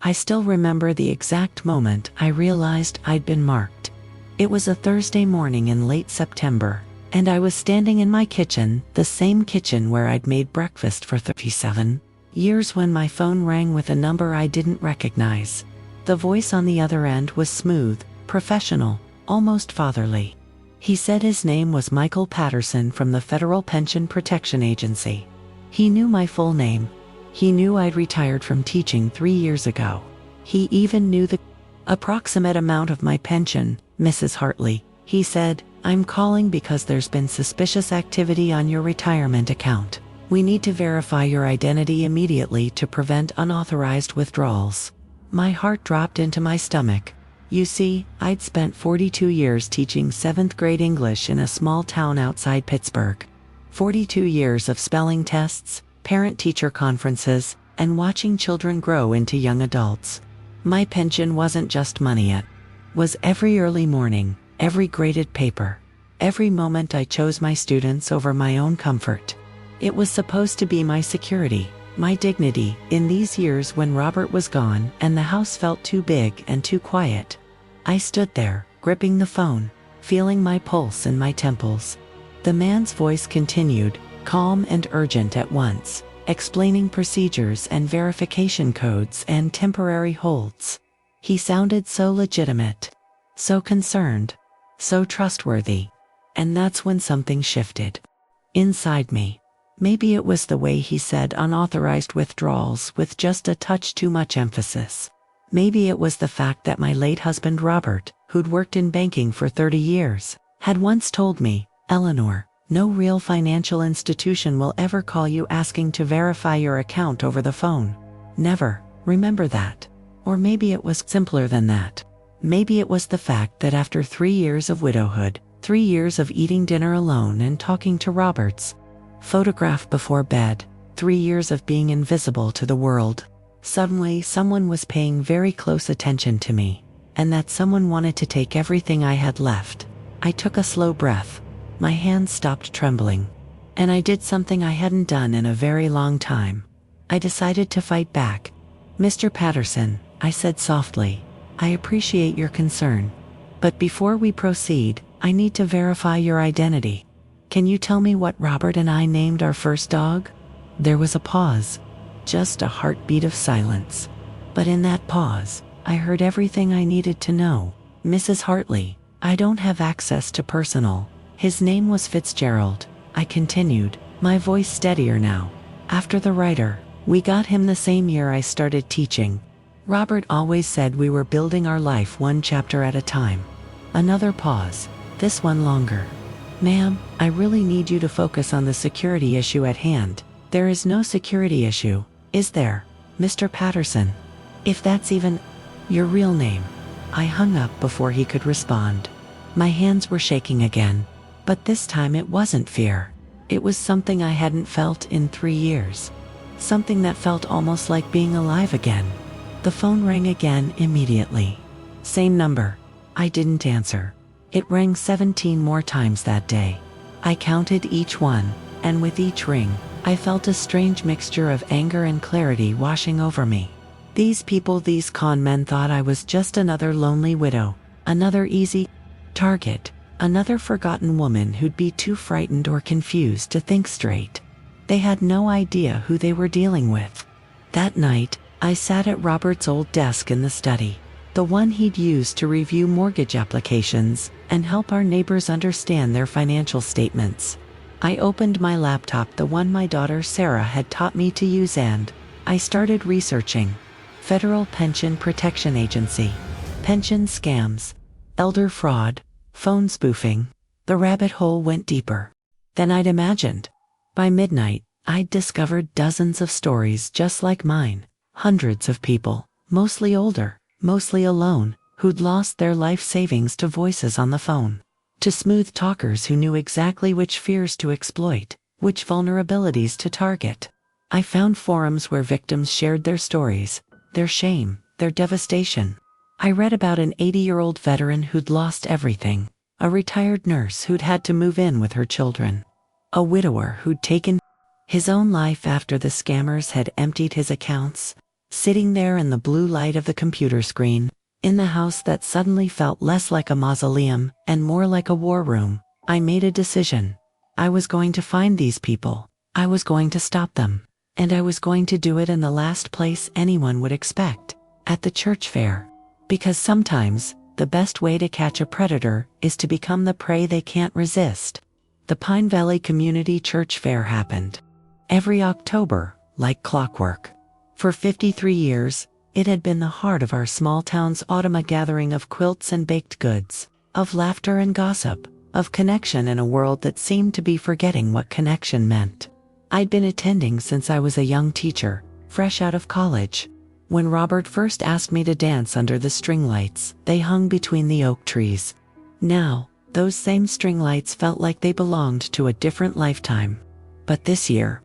I still remember the exact moment I realized I'd been marked. It was a Thursday morning in late September, and I was standing in my kitchen, the same kitchen where I'd made breakfast for 37 years, when my phone rang with a number I didn't recognize. The voice on the other end was smooth, professional, almost fatherly. He said his name was Michael Patterson from the Federal Pension Protection Agency. He knew my full name. He knew I'd retired from teaching 3 years ago. He even knew the approximate amount of my pension. "Mrs. Hartley," he said, "I'm calling because there's been suspicious activity on your retirement account. We need to verify your identity immediately to prevent unauthorized withdrawals." My heart dropped into my stomach. You see, I'd spent 42 years teaching 7th grade English in a small town outside Pittsburgh. 42 years of spelling tests, parent-teacher conferences, and watching children grow into young adults. My pension wasn't just money, it was every early morning, every graded paper, every moment I chose my students over my own comfort. It was supposed to be my security, my dignity, in these years when Robert was gone and the house felt too big and too quiet. I stood there, gripping the phone, feeling my pulse in my temples. The man's voice continued, calm and urgent at once, explaining procedures and verification codes and temporary holds. He sounded so legitimate, so concerned, so trustworthy. And that's when something shifted inside me. Maybe it was the way he said unauthorized withdrawals with just a touch too much emphasis. Maybe it was the fact that my late husband Robert, who'd worked in banking for 30 years, had once told me, "Eleanor, no real financial institution will ever call you asking to verify your account over the phone. Never, remember that." Or maybe it was simpler than that. Maybe it was the fact that after 3 years of widowhood, 3 years of eating dinner alone and talking to Robert's photograph before bed, 3 years of being invisible to the world, suddenly someone was paying very close attention to me, and that someone wanted to take everything I had left. I took a slow breath. My hands stopped trembling. And I did something I hadn't done in a very long time. I decided to fight back. "Mr. Patterson," I said softly, "I appreciate your concern. But before we proceed, I need to verify your identity. Can you tell me what Robert and I named our first dog?" There was a pause, just a heartbeat of silence. But in that pause, I heard everything I needed to know. "Mrs. Hartley, I don't have access to personal." "His name was Fitzgerald," I continued, my voice steadier now. "After the writer, we got him the same year I started teaching. Robert always said we were building our life one chapter at a time." Another pause, this one longer. "Ma'am, I really need you to focus on the security issue at hand." "There is no security issue, is there, Mr. Patterson? If that's even your real name." I hung up before he could respond. My hands were shaking again, but this time it wasn't fear. It was something I hadn't felt in 3 years. Something that felt almost like being alive again. The phone rang again immediately. Same number. I didn't answer. It rang 17 more times that day. I counted each one, and with each ring, I felt a strange mixture of anger and clarity washing over me. These people, these con men, thought I was just another lonely widow, another easy target, another forgotten woman who'd be too frightened or confused to think straight. They had no idea who they were dealing with. That night, I sat at Robert's old desk in the study, the one he'd used to review mortgage applications and help our neighbors understand their financial statements. I opened my laptop, the one my daughter Sarah had taught me to use, and I started researching. Federal Pension Protection Agency, pension scams, elder fraud, phone spoofing. The rabbit hole went deeper than I'd imagined. By midnight, I'd discovered dozens of stories just like mine. Hundreds of people, mostly older, mostly alone, who'd lost their life savings to voices on the phone. To smooth talkers who knew exactly which fears to exploit, which vulnerabilities to target. I found forums where victims shared their stories, their shame, their devastation. I read about an 80-year-old veteran who'd lost everything, a retired nurse who'd had to move in with her children, a widower who'd taken his own life after the scammers had emptied his accounts, Sitting there in the blue light of the computer screen, in the house that suddenly felt less like a mausoleum and more like a war room, I made a decision. I was going to find these people. I was going to stop them. And I was going to do it in the last place anyone would expect, at the church fair. Because sometimes, the best way to catch a predator is to become the prey they can't resist. The Pine Valley Community Church Fair happened every October, like clockwork. For 53 years, it had been the heart of our small town's autumn, a gathering of quilts and baked goods, of laughter and gossip, of connection in a world that seemed to be forgetting what connection meant. I'd been attending since I was a young teacher, fresh out of college. When Robert first asked me to dance under the string lights, they hung between the oak trees. Now, those same string lights felt like they belonged to a different lifetime. But this year,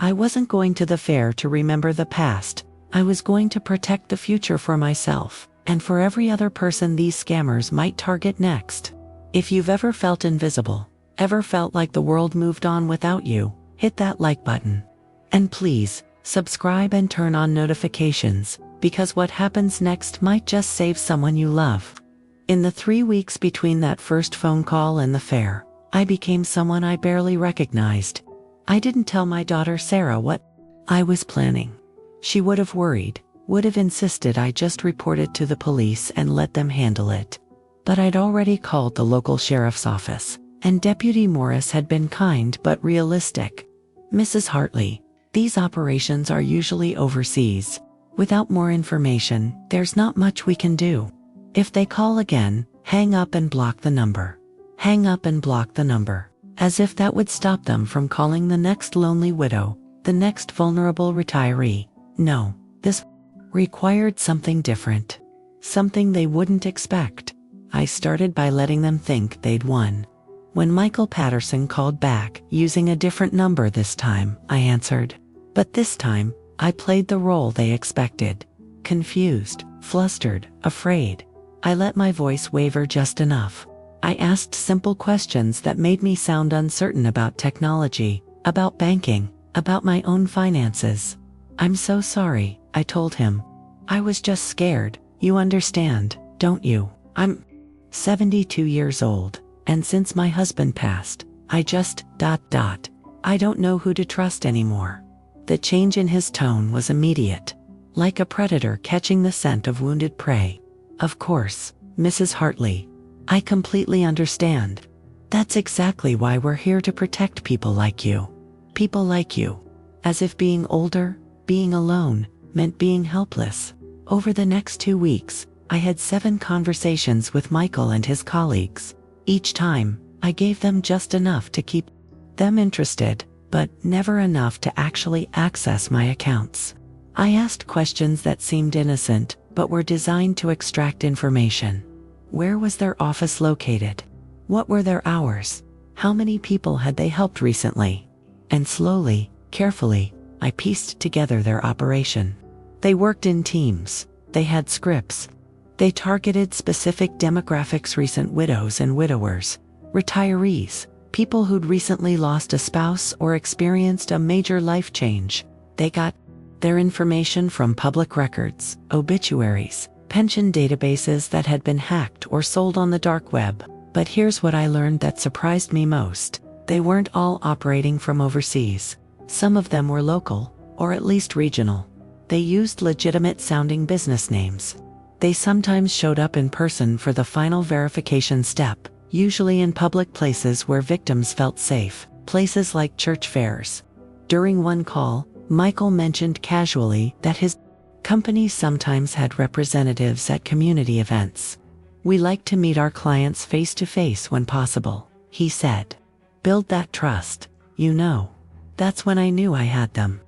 I wasn't going to the fair to remember the past. I was going to protect the future for myself, and for every other person these scammers might target next. If you've ever felt invisible, ever felt like the world moved on without you, hit that like button. And please, subscribe and turn on notifications, because what happens next might just save someone you love. In the 3 weeks between that first phone call and the fair, I became someone I barely recognized. I didn't tell my daughter Sarah what I was planning. She would have worried, would have insisted I just report it to the police and let them handle it. But I'd already called the local sheriff's office, and Deputy Morris had been kind but realistic. Mrs. Hartley, these operations are usually overseas. Without more information, there's not much we can do. If they call again, hang up and block the number. Hang up and block the number. As if that would stop them from calling the next lonely widow, the next vulnerable retiree. No, this required something different. Something they wouldn't expect. I started by letting them think they'd won. When Michael Patterson called back, using a different number this time, I answered. But this time, I played the role they expected. Confused, flustered, afraid. I let my voice waver just enough. I asked simple questions that made me sound uncertain about technology, about banking, about my own finances. I'm so sorry, I told him. I was just scared. You understand, don't you? I'm 72 years old. And since my husband passed, I just, I don't know who to trust anymore. The change in his tone was immediate. Like a predator catching the scent of wounded prey. Of course, Mrs. Hartley. I completely understand. That's exactly why we're here to protect people like you. People like you. As if being older, being alone, meant being helpless. Over the next 2 weeks, I had 7 conversations with Michael and his colleagues. Each time, I gave them just enough to keep them interested, but never enough to actually access my accounts. I asked questions that seemed innocent, but were designed to extract information. Where was their office located? What were their hours? How many people had they helped recently? And slowly, carefully, I pieced together their operation. They worked in teams. They had scripts. They targeted specific demographics: recent widows and widowers, retirees, people who'd recently lost a spouse or experienced a major life change. They got their information from public records, obituaries, pension databases that had been hacked or sold on the dark web. But here's what I learned that surprised me most. They weren't all operating from overseas. Some of them were local, or at least regional. They used legitimate-sounding business names. They sometimes showed up in person for the final verification step, usually in public places where victims felt safe, places like church fairs. During one call, Michael mentioned casually that his company sometimes had representatives at community events. "We like to meet our clients face to face when possible," he said. "Build that trust, you know." That's when I knew I had them.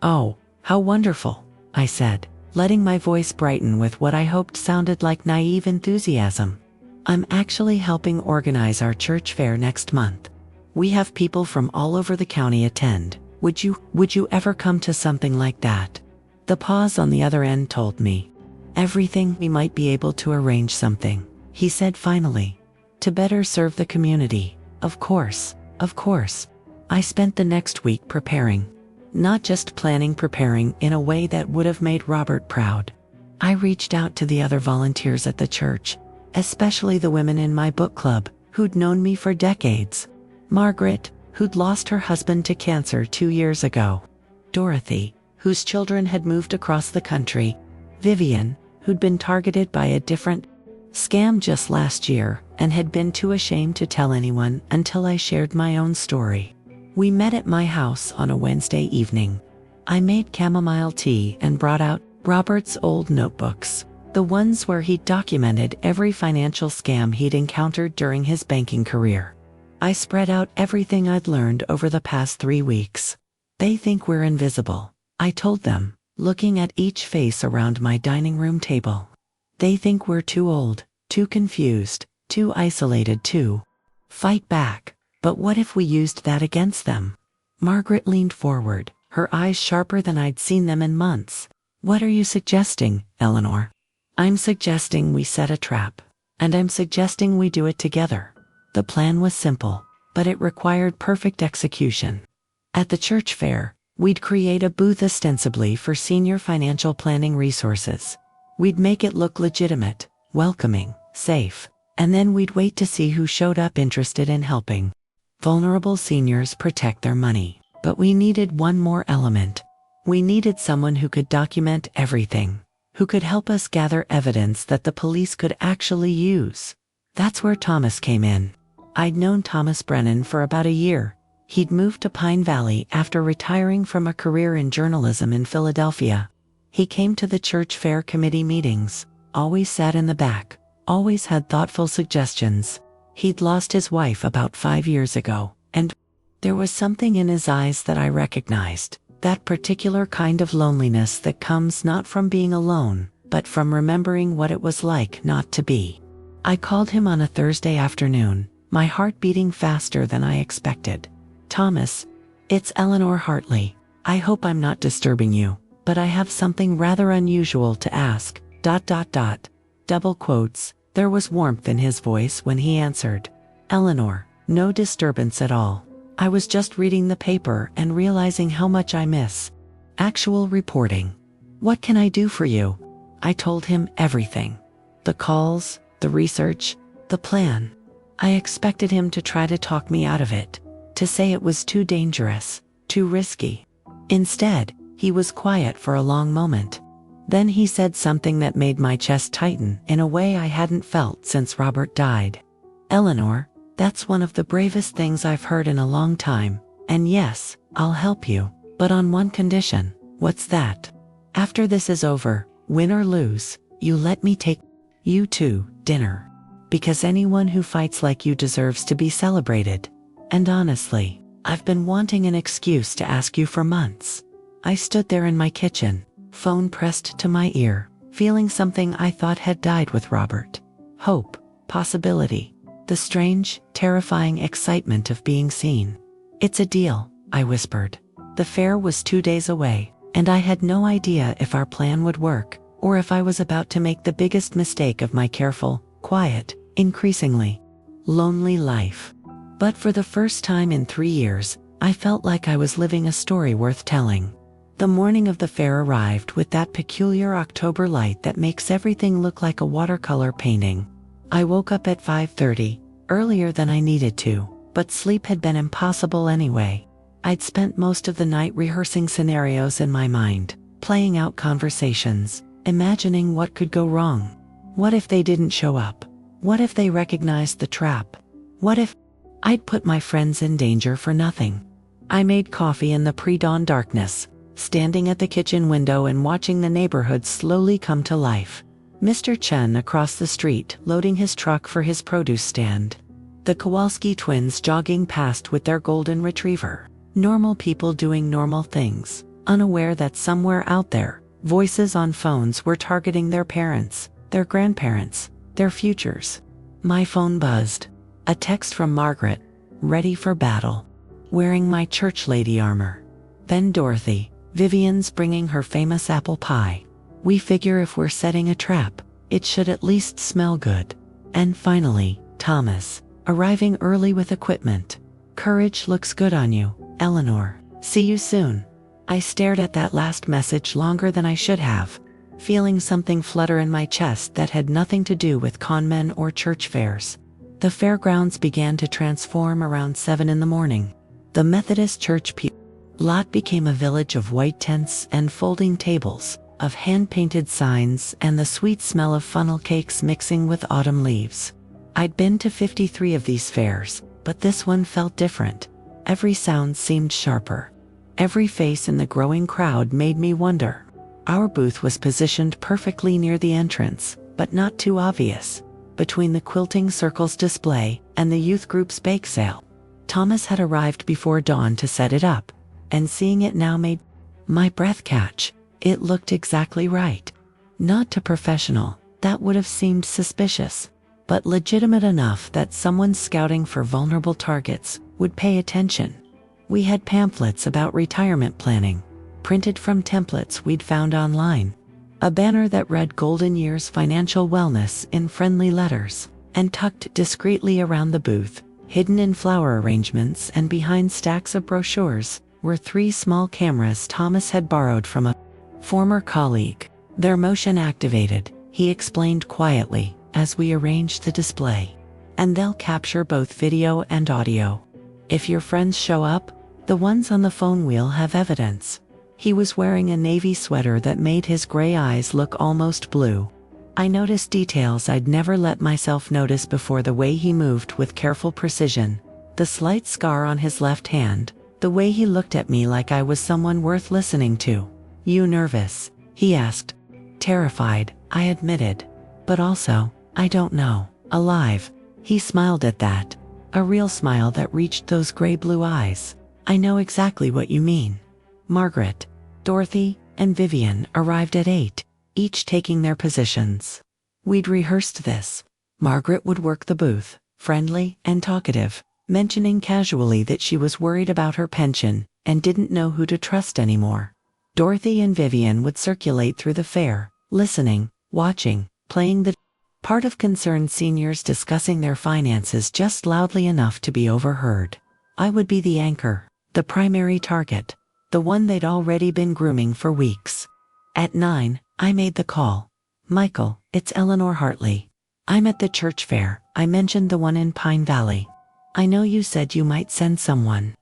"Oh, how wonderful," I said, letting my voice brighten with what I hoped sounded like naive enthusiasm. "I'm actually helping organize our church fair next month. We have people from all over the county attend. Would you ever come to something like that?" The pause on the other end told me everything. "We might be able to arrange something," he said finally. "To better serve the community. Of course, of course." I spent the next week preparing. Not just planning, preparing in a way that would have made Robert proud. I reached out to the other volunteers at the church, especially the women in my book club, who'd known me for decades. Margaret, who'd lost her husband to cancer 2 years ago. Dorothy, whose children had moved across the country. Vivian, who'd been targeted by a different scam just last year and had been too ashamed to tell anyone until I shared my own story. We met at my house on a Wednesday evening. I made chamomile tea and brought out Robert's old notebooks, the ones where he'd documented every financial scam he'd encountered during his banking career. I spread out everything I'd learned over the past 3 weeks. They think we're invisible, I told them, looking at each face around my dining room table. They think we're too old, too confused, too isolated to fight back. But what if we used that against them? Margaret leaned forward, her eyes sharper than I'd seen them in months. What are you suggesting, Eleanor? I'm suggesting we set a trap. And I'm suggesting we do it together. The plan was simple, but it required perfect execution. At the church fair, we'd create a booth ostensibly for senior financial planning resources. We'd make it look legitimate, welcoming, safe, and then we'd wait to see who showed up interested in helping. Vulnerable seniors protect their money, but we needed one more element. We needed someone who could document everything, who could help us gather evidence that the police could actually use. That's where Thomas came in. I'd known Thomas Brennan for about a year. He'd moved to Pine Valley after retiring from a career in journalism in Philadelphia. He came to the church fair committee meetings, always sat in the back, always had thoughtful suggestions. He'd lost his wife about 5 years ago, and there was something in his eyes that I recognized, that particular kind of loneliness that comes not from being alone, but from remembering what it was like not to be. I called him on a Thursday afternoon, my heart beating faster than I expected. Thomas, it's Eleanor Hartley. I hope I'm not disturbing you, but I have something rather unusual to ask, ... double quotes. There was warmth in his voice when he answered. Eleanor, no disturbance at all. I was just reading the paper and realizing how much I miss actual reporting. What can I do for you? I told him everything. The calls, the research, the plan. I expected him to try to talk me out of it, to say it was too dangerous, too risky. Instead, he was quiet for a long moment. Then he said something that made my chest tighten in a way I hadn't felt since Robert died. Eleanor, that's one of the bravest things I've heard in a long time, and yes, I'll help you, but on one condition. What's that? After this is over, win or lose, you let me take you to dinner. Because anyone who fights like you deserves to be celebrated. And honestly, I've been wanting an excuse to ask you for months. I stood there in my kitchen, phone pressed to my ear, feeling something I thought had died with Robert. Hope, possibility, the strange, terrifying excitement of being seen. It's a deal, I whispered. The fair was 2 days away, and I had no idea if our plan would work, or if I was about to make the biggest mistake of my careful, quiet, increasingly lonely life. But for the first time in 3 years, I felt like I was living a story worth telling. The morning of the fair arrived with that peculiar October light that makes everything look like a watercolor painting. I woke up at 5:30, earlier than I needed to, but sleep had been impossible anyway. I'd spent most of the night rehearsing scenarios in my mind, playing out conversations, imagining what could go wrong. What if they didn't show up? What if they recognized the trap? What if I'd put my friends in danger for nothing? I made coffee in the pre-dawn darkness, standing at the kitchen window and watching the neighborhood slowly come to life. Mr. Chen across the street loading his truck for his produce stand. The Kowalski twins jogging past with their golden retriever. Normal people doing normal things, unaware that somewhere out there, voices on phones were targeting their parents, their grandparents, their futures. My phone buzzed. A text from Margaret, ready for battle. Wearing my church lady armor. Then Dorothy, Vivian's bringing her famous apple pie. We figure if we're setting a trap, it should at least smell good. And finally, Thomas, arriving early with equipment. Courage looks good on you, Eleanor. See you soon. I stared at that last message longer than I should have, feeling something flutter in my chest that had nothing to do with conmen or church fairs. The fairgrounds began to transform around 7 in the morning. The Methodist Church lot became a village of white tents and folding tables, of hand-painted signs and the sweet smell of funnel cakes mixing with autumn leaves. I'd been to 53 of these fairs, but this one felt different. Every sound seemed sharper. Every face in the growing crowd made me wonder. Our booth was positioned perfectly near the entrance, but not too obvious, between the quilting circles display and the youth group's bake sale. Thomas had arrived before dawn to set it up, and seeing it now made my breath catch. It looked exactly right. Not too professional, that would have seemed suspicious, but legitimate enough that someone scouting for vulnerable targets would pay attention. We had pamphlets about retirement planning, printed from templates we'd found online, a banner that read Golden Years Financial Wellness in friendly letters, and tucked discreetly around the booth, hidden in flower arrangements and behind stacks of brochures, were 3 small cameras Thomas had borrowed from a former colleague. They're motion activated, he explained quietly, as we arranged the display. And they'll capture both video and audio. If your friends show up, the ones on the phone will have evidence. He was wearing a navy sweater that made his gray eyes look almost blue. I noticed details I'd never let myself notice before: the way he moved with careful precision, the slight scar on his left hand, the way he looked at me like I was someone worth listening to. "You nervous?" he asked. "Terrified," I admitted. "But also, I don't know, alive." He smiled at that, a real smile that reached those gray-blue eyes. "I know exactly what you mean." Margaret, Dorothy, and Vivian arrived at 8, each taking their positions. We'd rehearsed this. Margaret would work the booth, friendly and talkative, mentioning casually that she was worried about her pension and didn't know who to trust anymore. Dorothy and Vivian would circulate through the fair, listening, watching, playing the part of concerned seniors discussing their finances just loudly enough to be overheard. I would be the anchor, the primary target, the one they'd already been grooming for weeks. At 9, I made the call. "Michael, it's Eleanor Hartley. I'm at the church fair," I mentioned the one in Pine Valley. "I know you said you might send someone.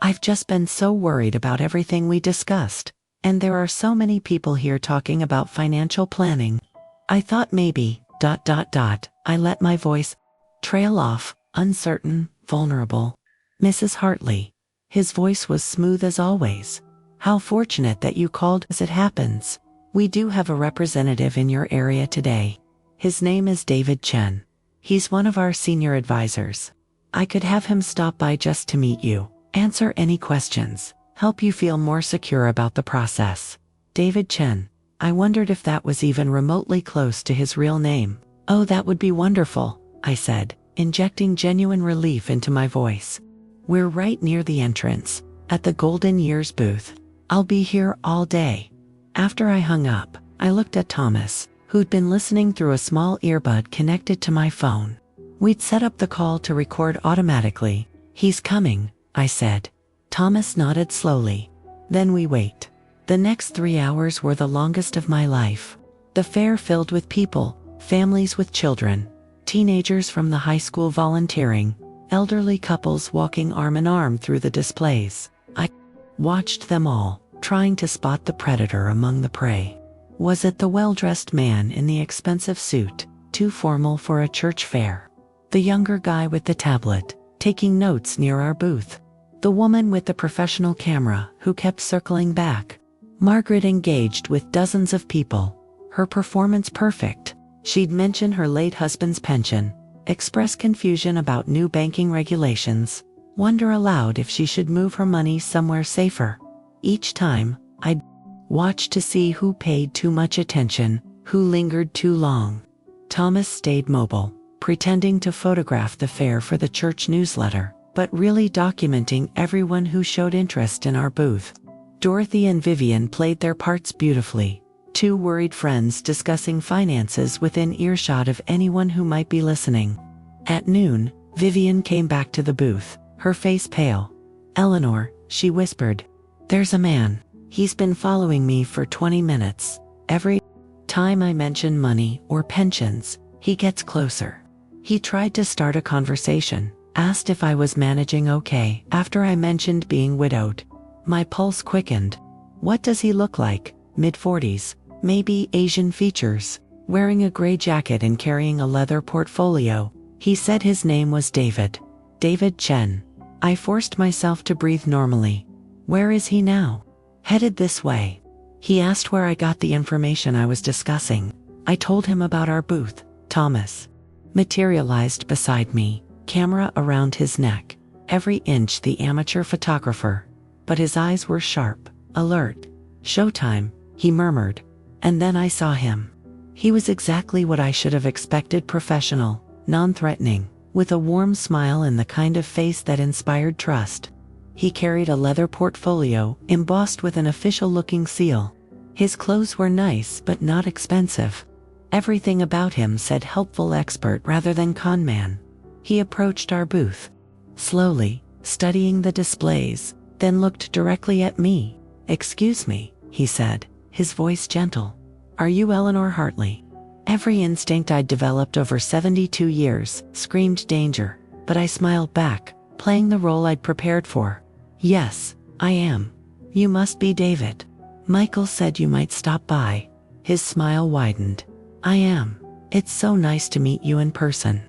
I've just been so worried about everything we discussed, and there are so many people here talking about financial planning. I thought maybe, ... I let my voice trail off, uncertain, vulnerable. "Mrs. Hartley." His voice was smooth as always. "How fortunate that you called. As it happens, we do have a representative in your area today. His name is David Chen. He's one of our senior advisors. I could have him stop by just to meet you, answer any questions, help you feel more secure about the process." David Chen. I wondered if that was even remotely close to his real name. "Oh, that would be wonderful," I said, injecting genuine relief into my voice. "We're right near the entrance, at the Golden Years booth. I'll be here all day." After I hung up, I looked at Thomas, who'd been listening through a small earbud connected to my phone. We'd set up the call to record automatically. "He's coming," I said. Thomas nodded slowly. "Then we wait." The next 3 hours were the longest of my life. The fair filled with people, families with children, teenagers from the high school volunteering, elderly couples walking arm in arm through the displays. I watched them all, trying to spot the predator among the prey. Was it the well-dressed man in the expensive suit, too formal for a church fair? The younger guy with the tablet, taking notes near our booth? The woman with the professional camera who kept circling back? Margaret engaged with dozens of people, her performance perfect. She'd mention her late husband's pension, express confusion about new banking regulations, wonder aloud if she should move her money somewhere safer. Each time, I'd watch to see who paid too much attention, who lingered too long. Thomas stayed mobile, pretending to photograph the fair for the church newsletter, but really documenting everyone who showed interest in our booth. Dorothy and Vivian played their parts beautifully, 2 worried friends discussing finances within earshot of anyone who might be listening. At noon, Vivian came back to the booth, her face pale. "Eleanor," she whispered, "there's a man. He's been following me for 20 minutes. Every time I mention money or pensions, he gets closer. He tried to start a conversation, asked if I was managing okay after I mentioned being widowed. My pulse quickened. What does he look like? Mid-40s, maybe Asian features, wearing a gray jacket and carrying a leather portfolio. He said his name was David. David Chen. I forced myself to breathe normally. Where is he now? Headed this way. He asked where I got the information I was discussing. I told him about our booth. Thomas materialized beside me, camera around his neck, every inch the amateur photographer. But his eyes were sharp, alert. Showtime, he murmured. And then I saw him. He was exactly what I should have expected: professional, non-threatening, with a warm smile and the kind of face that inspired trust. He carried a leather portfolio embossed with an official-looking seal. His clothes were nice but not expensive. Everything about him said helpful expert rather than con man. He approached our booth, slowly, studying the displays, then looked directly at me. "Excuse me," he said, his voice gentle. "Are you Eleanor Hartley?" Every instinct I'd developed over 72 years screamed danger, but I smiled back, playing the role I'd prepared for. "Yes, I am. You must be David. Michael said you might stop by." His smile widened. "I am. It's so nice to meet you in person.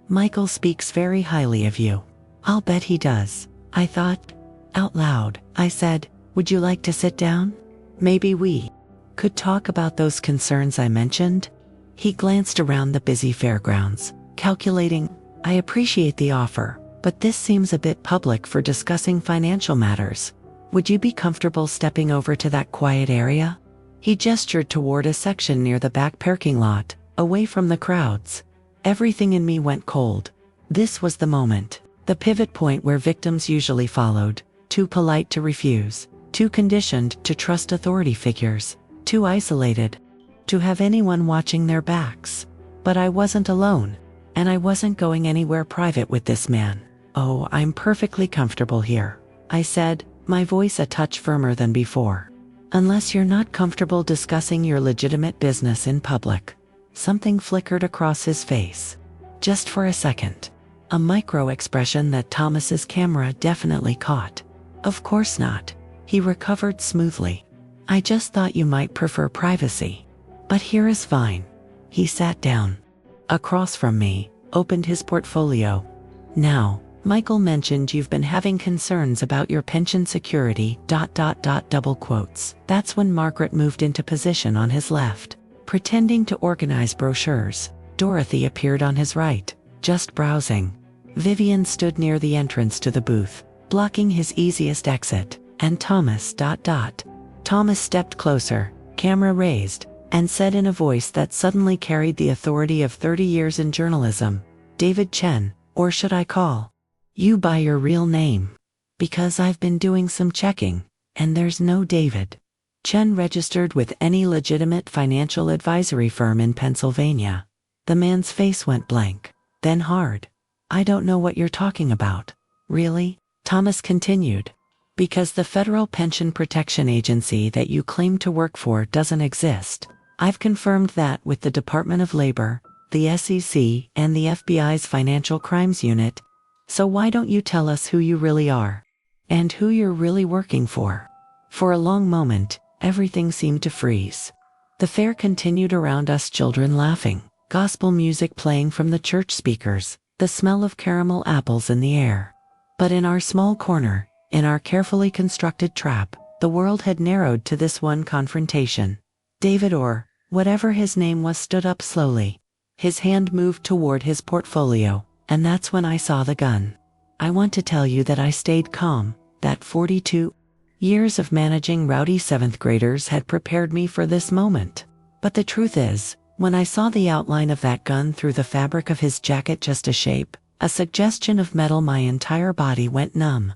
Michael speaks very highly of you." "I'll bet he does," I thought. Out loud, I said, "Would you like to sit down? Maybe we could talk about those concerns I mentioned." He glanced around the busy fairgrounds, calculating, "I appreciate the offer, but this seems a bit public for discussing financial matters. Would you be comfortable stepping over to that quiet area?" He gestured toward a section near the back parking lot, away from the crowds. Everything in me went cold. This was the moment, the pivot point where victims usually followed, too polite to refuse, too conditioned to trust authority figures, too isolated to have anyone watching their backs. But I wasn't alone, and I wasn't going anywhere private with this man. "Oh, I'm perfectly comfortable here," I said, my voice a touch firmer than before. "Unless you're not comfortable discussing your legitimate business in public." Something flickered across his face. Just for a second. A micro-expression that Thomas's camera definitely caught. "Of course not," he recovered smoothly. "I just thought you might prefer privacy. But here is fine." He sat down across from me, opened his portfolio. "Now, Michael mentioned you've been having concerns about your pension security, double quotes. That's when Margaret moved into position on his left, pretending to organize brochures. Dorothy appeared on his right, just browsing. Vivian stood near the entrance to the booth, blocking his easiest exit, and Thomas. Thomas stepped closer, camera raised, and said in a voice that suddenly carried the authority of 30 years in journalism, "David Chen, or should I call you by your real name? Because I've been doing some checking, and there's no David Chen registered with any legitimate financial advisory firm in Pennsylvania." The man's face went blank, then hard. "I don't know what you're talking about." "Really?" Thomas continued. "Because the Federal Pension Protection Agency that you claim to work for doesn't exist. I've confirmed that with the Department of Labor, the SEC, and the FBI's Financial Crimes Unit. So why don't you tell us who you really are? And who you're really working for?" For a long moment, everything seemed to freeze. The fair continued around us, children laughing, gospel music playing from the church speakers, the smell of caramel apples in the air. But in our small corner, in our carefully constructed trap, the world had narrowed to this one confrontation. David, or whatever his name was, stood up slowly. His hand moved toward his portfolio, and that's when I saw the gun. I want to tell you that I stayed calm, that 42 years of managing rowdy 7th graders had prepared me for this moment. But the truth is, when I saw the outline of that gun through the fabric of his jacket, just a shape, a suggestion of metal, my entire body went numb.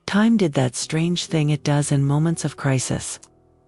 Time did that strange thing it does in moments of crisis.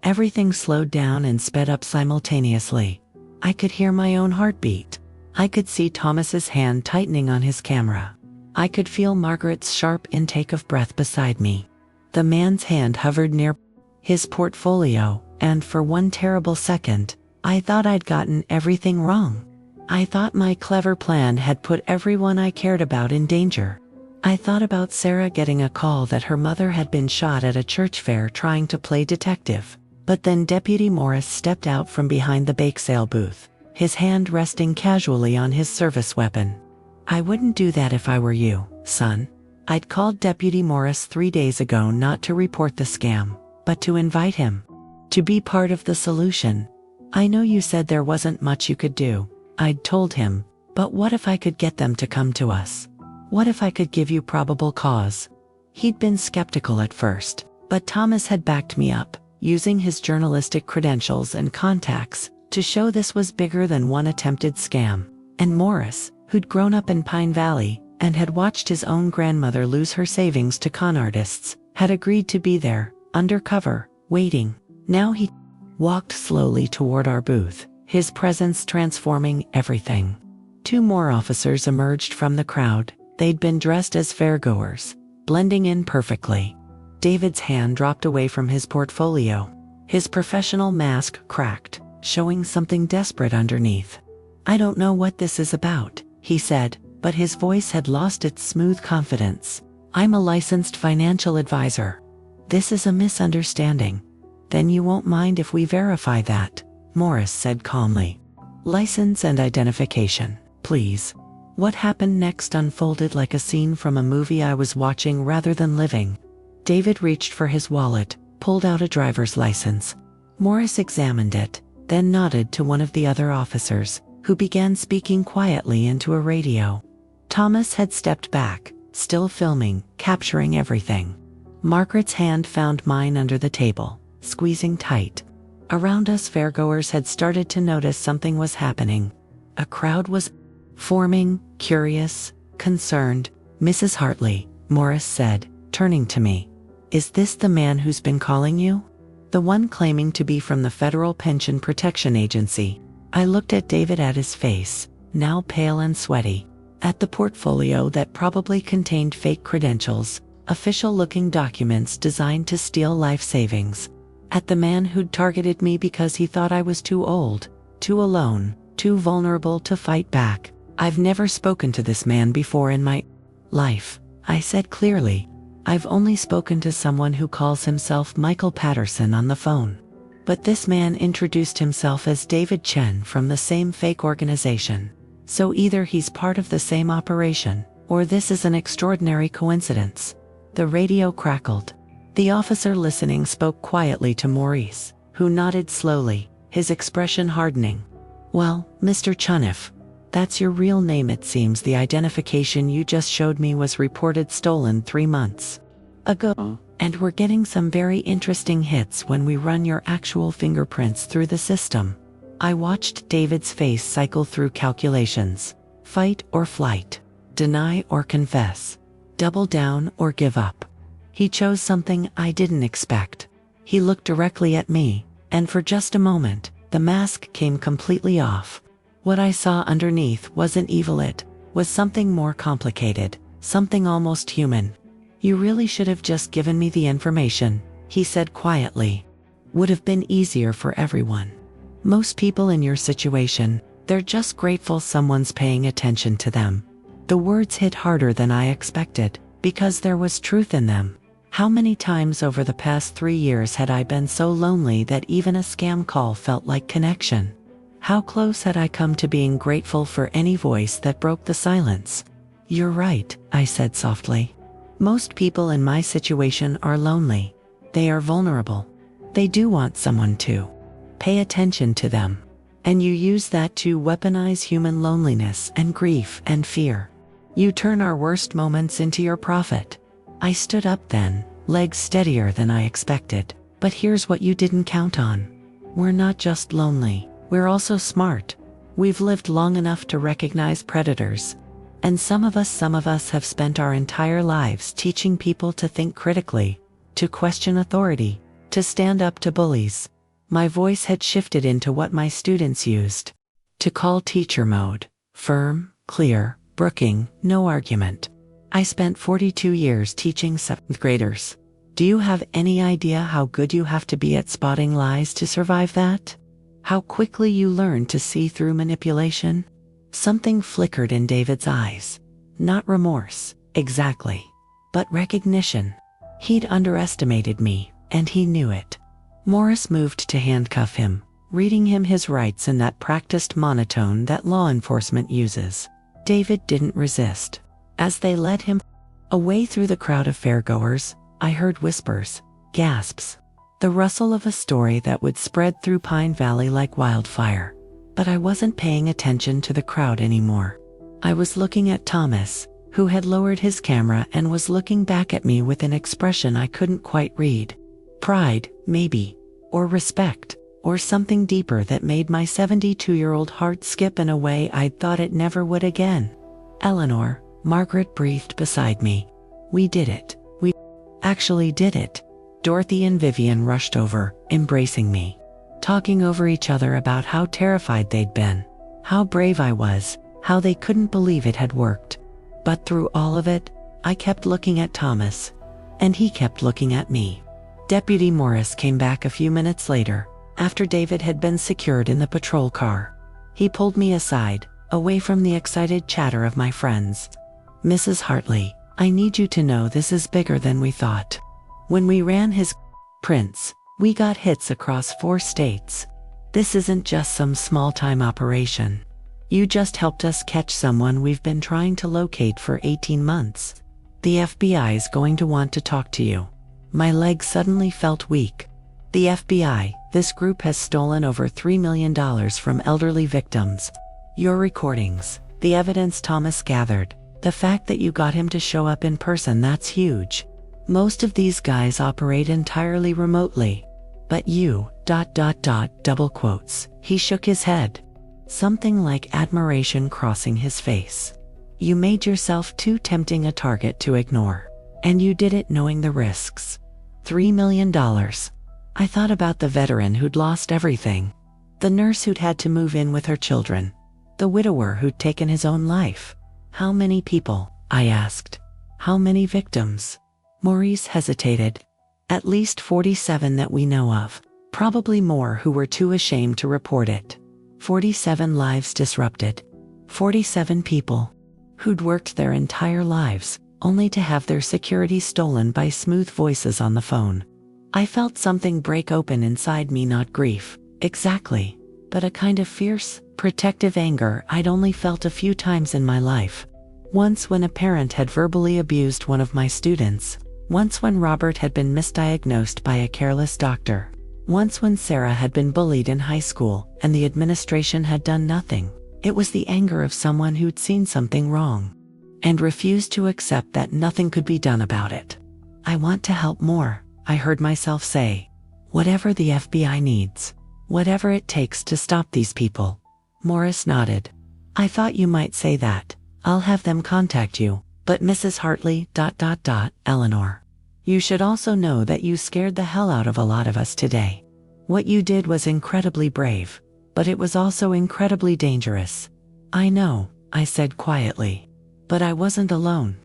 Everything slowed down and sped up simultaneously. I could hear my own heartbeat. I could see Thomas's hand tightening on his camera. I could feel Margaret's sharp intake of breath beside me. The man's hand hovered near his portfolio, and for one terrible second, I thought I'd gotten everything wrong. I thought my clever plan had put everyone I cared about in danger. I thought about Sarah getting a call that her mother had been shot at a church fair trying to play detective. But then Deputy Morris stepped out from behind the bake sale booth, his hand resting casually on his service weapon. I wouldn't do that if I were you, son. I'd called Deputy Morris 3 days ago not to report the scam, but to invite him to be part of the solution. I know you said there wasn't much you could do, I'd told him, but what if I could get them to come to us? What if I could give you probable cause? He'd been skeptical at first, but Thomas had backed me up, using his journalistic credentials and contacts to show this was bigger than one attempted scam. And Morris, who'd grown up in Pine Valley and had watched his own grandmother lose her savings to con artists, had agreed to be there, undercover, waiting. Now he walked slowly toward our booth, his presence transforming everything. 2 more officers emerged from the crowd. They'd been dressed as fairgoers, blending in perfectly. David's hand dropped away from his portfolio. His professional mask cracked, showing something desperate underneath. I don't know what this is about, he said, but his voice had lost its smooth confidence. I'm a licensed financial advisor. This is a misunderstanding. Then you won't mind if we verify that, Morris said calmly. License and identification, please. What happened next unfolded like a scene from a movie I was watching rather than living. David reached for his wallet, pulled out a driver's license. Morris examined it, then nodded to one of the other officers, who began speaking quietly into a radio. Thomas had stepped back, still filming, capturing everything. Margaret's hand found mine under the table, squeezing tight. Around us, fairgoers had started to notice something was happening. A crowd was forming, curious, concerned. Mrs. Hartley, Morris said, turning to me. Is this the man who's been calling you? The one claiming to be from the Federal Pension Protection Agency. I looked at David, at his face, now pale and sweaty, at the portfolio that probably contained fake credentials, official-looking documents designed to steal life savings, at the man who'd targeted me because he thought I was too old, too alone, too vulnerable to fight back. I've never spoken to this man before in my life, I said clearly. I've only spoken to someone who calls himself Michael Patterson on the phone. But this man introduced himself as David Chen from the same fake organization. So either he's part of the same operation, or this is an extraordinary coincidence. The radio crackled. The officer listening spoke quietly to Maurice, who nodded slowly, his expression hardening. Well, Mr. Chuniff, that's your real name. It seems the identification you just showed me was reported stolen 3 months ago, and we're getting some very interesting hits when we run your actual fingerprints through the system. I watched David's face cycle through calculations. Fight or flight. Deny or confess. Double down or give up. He chose something I didn't expect. He looked directly at me, and for just a moment, the mask came completely off. What I saw underneath wasn't evil, it was something more complicated, something almost human. You really should have just given me the information, he said quietly. Would have been easier for everyone. Most people in your situation, they're just grateful someone's paying attention to them. The words hit harder than I expected, because there was truth in them. How many times over the past 3 years had I been so lonely that even a scam call felt like connection? How close had I come to being grateful for any voice that broke the silence? You're right, I said softly. Most people in my situation are lonely. They are vulnerable. They do want someone to pay attention to them. And you use that to weaponize human loneliness and grief and fear. You turn our worst moments into your profit. I stood up then, legs steadier than I expected. But here's what you didn't count on. We're not just lonely. We're also smart. We've lived long enough to recognize predators. And some of us have spent our entire lives teaching people to think critically, to question authority, to stand up to bullies. My voice had shifted into what my students used to call teacher mode. Firm, clear, brooking, no argument. I spent 42 years teaching 7th graders. Do you have any idea how good you have to be at spotting lies to survive that? How quickly you learn to see through manipulation? Something flickered in David's eyes. Not remorse, exactly, but recognition. He'd underestimated me, and he knew it. Morris moved to handcuff him, reading him his rights in that practiced monotone that law enforcement uses. David didn't resist. As they led him away through the crowd of fairgoers, I heard whispers, gasps, the rustle of a story that would spread through Pine Valley like wildfire. But I wasn't paying attention to the crowd anymore. I was looking at Thomas, who had lowered his camera and was looking back at me with an expression I couldn't quite read. Pride, maybe, or respect, or something deeper that made my 72-year-old heart skip in a way I'd thought it never would again. Eleanor, Margaret breathed beside me. We did it. We actually did it. Dorothy and Vivian rushed over, embracing me, talking over each other about how terrified they'd been, how brave I was, how they couldn't believe it had worked. But through all of it, I kept looking at Thomas, and he kept looking at me. Deputy Morris came back a few minutes later, after David had been secured in the patrol car. He pulled me aside, away from the excited chatter of my friends. Mrs. Hartley, I need you to know this is bigger than we thought. When we ran his prints, we got hits across 4 states. This isn't just some small-time operation. You just helped us catch someone we've been trying to locate for 18 months. The FBI's going to want to talk to you. My legs suddenly felt weak. The FBI, this group has stolen over $3 million from elderly victims. Your recordings, the evidence Thomas gathered, the fact that you got him to show up in person, that's huge. Most of these guys operate entirely remotely. But you, double quotes. He shook his head. Something like admiration crossing his face. You made yourself too tempting a target to ignore. And you did it knowing the risks. $3 million. I thought about the veteran who'd lost everything. The nurse who'd had to move in with her children. The widower who'd taken his own life. How many people? I asked. How many victims? Maurice hesitated. At least 47 that we know of. Probably more who were too ashamed to report it. 47 lives disrupted. 47 people who'd worked their entire lives, only to have their security stolen by smooth voices on the phone. I felt something break open inside me, not grief, exactly, but a kind of fierce, protective anger I'd only felt a few times in my life. Once when a parent had verbally abused one of my students. Once when Robert had been misdiagnosed by a careless doctor. Once when Sarah had been bullied in high school and the administration had done nothing. It was the anger of someone who'd seen something wrong and refused to accept that nothing could be done about it. I want to help more, I heard myself say. Whatever the FBI needs. Whatever it takes to stop these people. Morris nodded. I thought you might say that. I'll have them contact you. But Mrs. Hartley, Eleanor. You should also know that you scared the hell out of a lot of us today. What you did was incredibly brave, but it was also incredibly dangerous. I know, I said quietly. But I wasn't alone.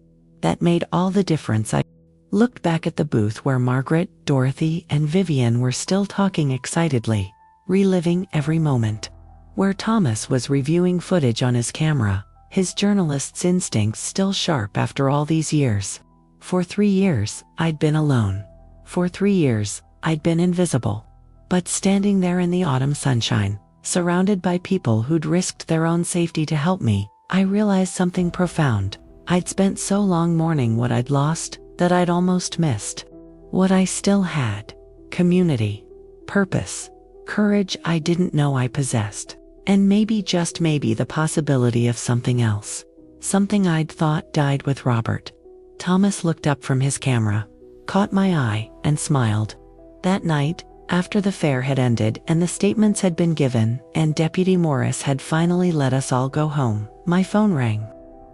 That made all the difference. I looked back at the booth where Margaret, Dorothy, and Vivian were still talking excitedly, reliving every moment. Where Thomas was reviewing footage on his camera, his journalist's instincts still sharp after all these years. For 3 years, I'd been alone. For 3 years, I'd been invisible. But standing there in the autumn sunshine, surrounded by people who'd risked their own safety to help me, I realized something profound. I'd spent so long mourning what I'd lost, that I'd almost missed what I still had. Community, purpose, courage I didn't know I possessed. And maybe, just maybe, the possibility of something else. Something I'd thought died with Robert. Thomas looked up from his camera, caught my eye, and smiled. That night, after the fair had ended and the statements had been given, and Deputy Morris had finally let us all go home, my phone rang.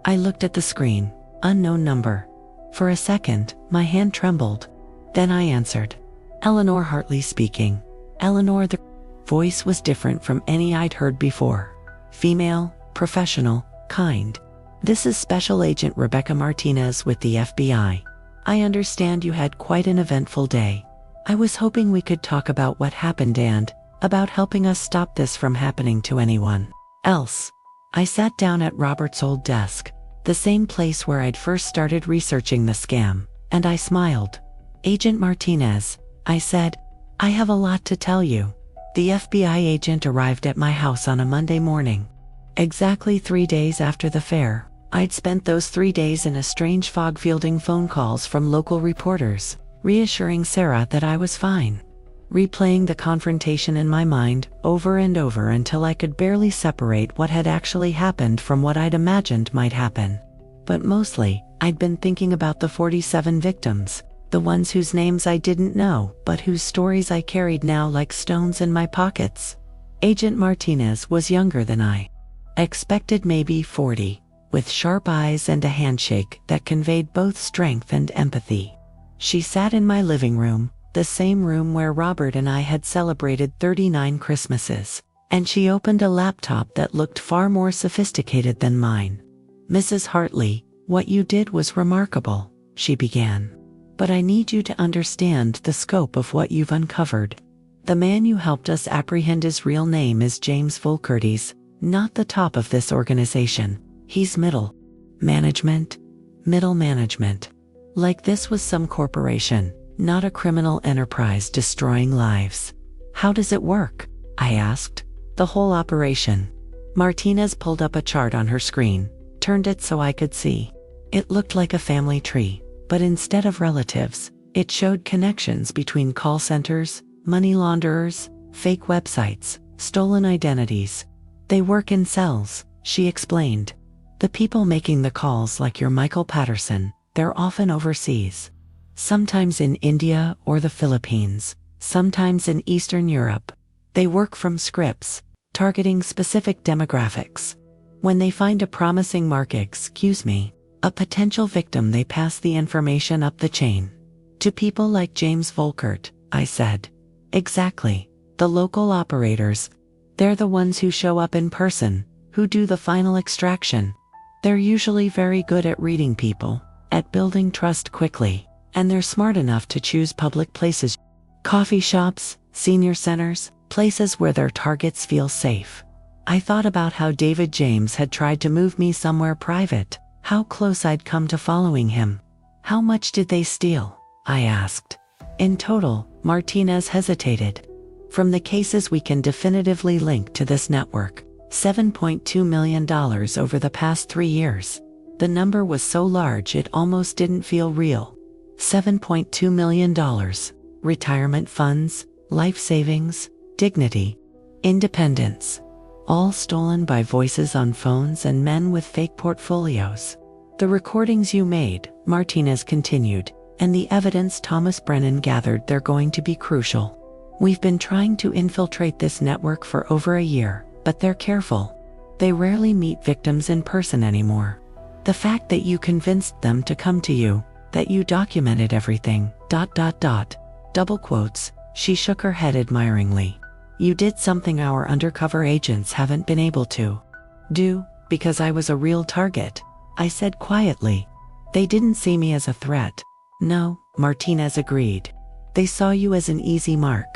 I looked at the screen. Unknown number. For a second, my hand trembled. Then I answered. Eleanor Hartley speaking. Eleanor. The voice was different from any I'd heard before. Female, professional, kind. This is Special Agent Rebecca Martinez with the FBI. I understand you had quite an eventful day. I was hoping we could talk about what happened and about helping us stop this from happening to anyone else. I sat down at Robert's old desk, the same place where I'd first started researching the scam, and I smiled. Agent Martinez, I said, I have a lot to tell you. The FBI agent arrived at my house on a Monday morning. Exactly 3 days after the fair, I'd spent those 3 days in a strange fog fielding phone calls from local reporters, reassuring Sarah that I was fine. Replaying the confrontation in my mind over and over until I could barely separate what had actually happened from what I'd imagined might happen. But mostly, I'd been thinking about the 47 victims, the ones whose names I didn't know, but whose stories I carried now like stones in my pockets. Agent Martinez was younger than I expected, maybe 40, with sharp eyes and a handshake that conveyed both strength and empathy. She sat in my living room, the same room where Robert and I had celebrated 39 Christmases, and she opened a laptop that looked far more sophisticated than mine. Mrs. Hartley, what you did was remarkable, she began. But I need you to understand the scope of what you've uncovered. The man you helped us apprehend, his real name is James Volkert. He's not the top of this organization. He's middle management. Like this was some corporation, not a criminal enterprise destroying lives. How does it work? I asked. The whole operation. Martinez pulled up a chart on her screen, turned it so I could see. It looked like a family tree. But instead of relatives, it showed connections between call centers, money launderers, fake websites, stolen identities. They work in cells, she explained. The people making the calls, like your Michael Patterson, they're often overseas. Sometimes in India or the Philippines, sometimes in Eastern Europe. They work from scripts, targeting specific demographics. When they find a promising a potential victim, they pass the information up the chain. To people like James Volkert, I said. Exactly. The local operators. They're the ones who show up in person, who do the final extraction. They're usually very good at reading people, at building trust quickly, and they're smart enough to choose public places. Coffee shops, senior centers, places where their targets feel safe. I thought about how David James had tried to move me somewhere private. How close I'd come to following him. How much did they steal? I asked. In total, Martinez hesitated. From the cases we can definitively link to this network, $7.2 million over the past 3 years. The number was so large it almost didn't feel real. $7.2 million. Retirement funds, life savings, dignity, independence. All stolen by voices on phones and men with fake portfolios. The recordings you made, Martinez continued, and the evidence Thomas Brennan gathered, they're going to be crucial. We've been trying to infiltrate this network for over a year, but they're careful. They rarely meet victims in person anymore. The fact that you convinced them to come to you, that you documented everything, ... double quotes, she shook her head admiringly. You did something our undercover agents haven't been able to do, because I was a real target, I said quietly. They didn't see me as a threat. No, Martinez agreed. They saw you as an easy mark.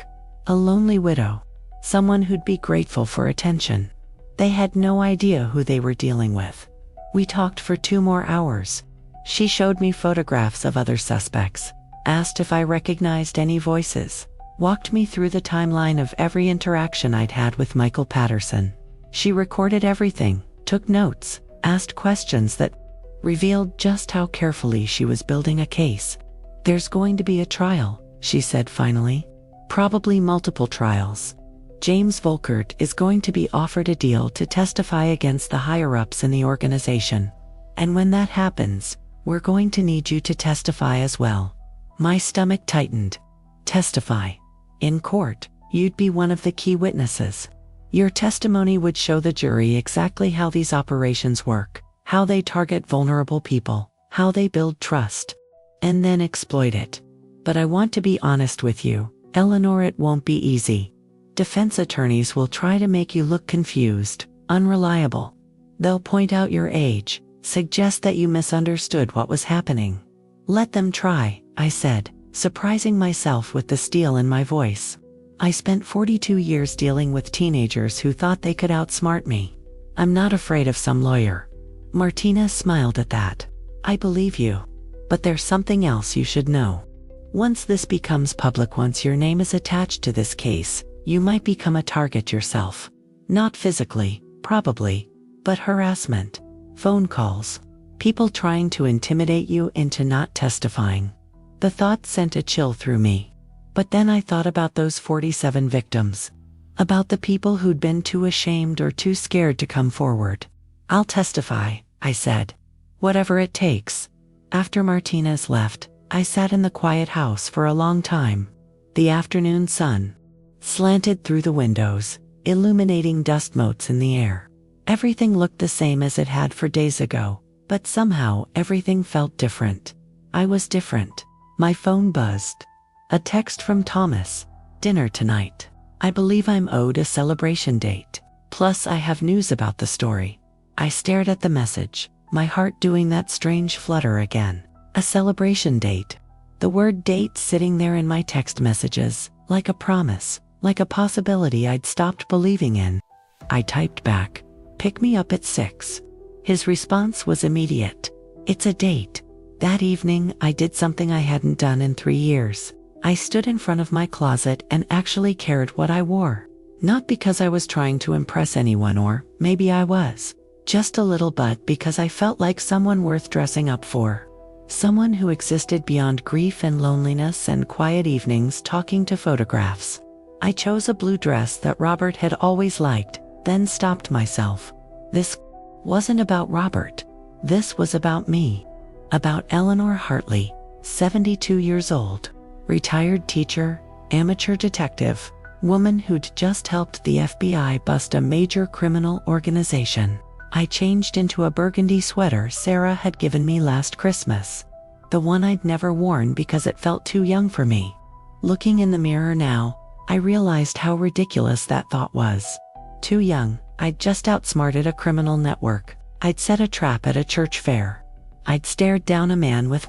A lonely widow. Someone who'd be grateful for attention. They had no idea who they were dealing with. We talked for 2 more hours. She showed me photographs of other suspects, asked if I recognized any voices. Walked me through the timeline of every interaction I'd had with Michael Patterson. She recorded everything, took notes, asked questions that revealed just how carefully she was building a case. There's going to be a trial, she said finally. Probably multiple trials. James Volkert is going to be offered a deal to testify against the higher-ups in the organization. And when that happens, we're going to need you to testify as well. My stomach tightened. Testify. In court, you'd be one of the key witnesses. Your testimony would show the jury exactly how these operations work, how they target vulnerable people, how they build trust, and then exploit it. But I want to be honest with you, Eleanor, it won't be easy. Defense attorneys will try to make you look confused, unreliable. They'll point out your age, suggest that you misunderstood what was happening. Let them try, I said, surprising myself with the steel in my voice. I spent 42 years dealing with teenagers who thought they could outsmart me. I'm not afraid of some lawyer. Martina smiled at that. I believe you. But there's something else you should know. Once this becomes public, once your name is attached to this case, you might become a target yourself. Not physically, probably, but harassment, phone calls, people trying to intimidate you into not testifying. The thought sent a chill through me. But then I thought about those 47 victims. About the people who'd been too ashamed or too scared to come forward. I'll testify, I said. Whatever it takes. After Martinez left, I sat in the quiet house for a long time. The afternoon sun slanted through the windows, illuminating dust motes in the air. Everything looked the same as it had for days ago, but somehow everything felt different. I was different. My phone buzzed. A text from Thomas. Dinner tonight. I believe I'm owed a celebration date. Plus I have news about the story. I stared at the message, my heart doing that strange flutter again. A celebration date. The word date sitting there in my text messages, like a promise, like a possibility I'd stopped believing in. I typed back, pick me up at 6. His response was immediate. It's a date. That evening I did something I hadn't done in 3 years. I stood in front of my closet and actually cared what I wore. Not because I was trying to impress anyone, or maybe I was. Just a little, but because I felt like someone worth dressing up for. Someone who existed beyond grief and loneliness and quiet evenings talking to photographs. I chose a blue dress that Robert had always liked, then stopped myself. This wasn't about Robert. This was about me. About Eleanor Hartley, 72 years old. Retired teacher, amateur detective, woman who'd just helped the FBI bust a major criminal organization. I changed into a burgundy sweater Sarah had given me last Christmas. The one I'd never worn because it felt too young for me. Looking in the mirror now, I realized how ridiculous that thought was. Too young. I'd just outsmarted a criminal network. I'd set a trap at a church fair. I'd stared down a man with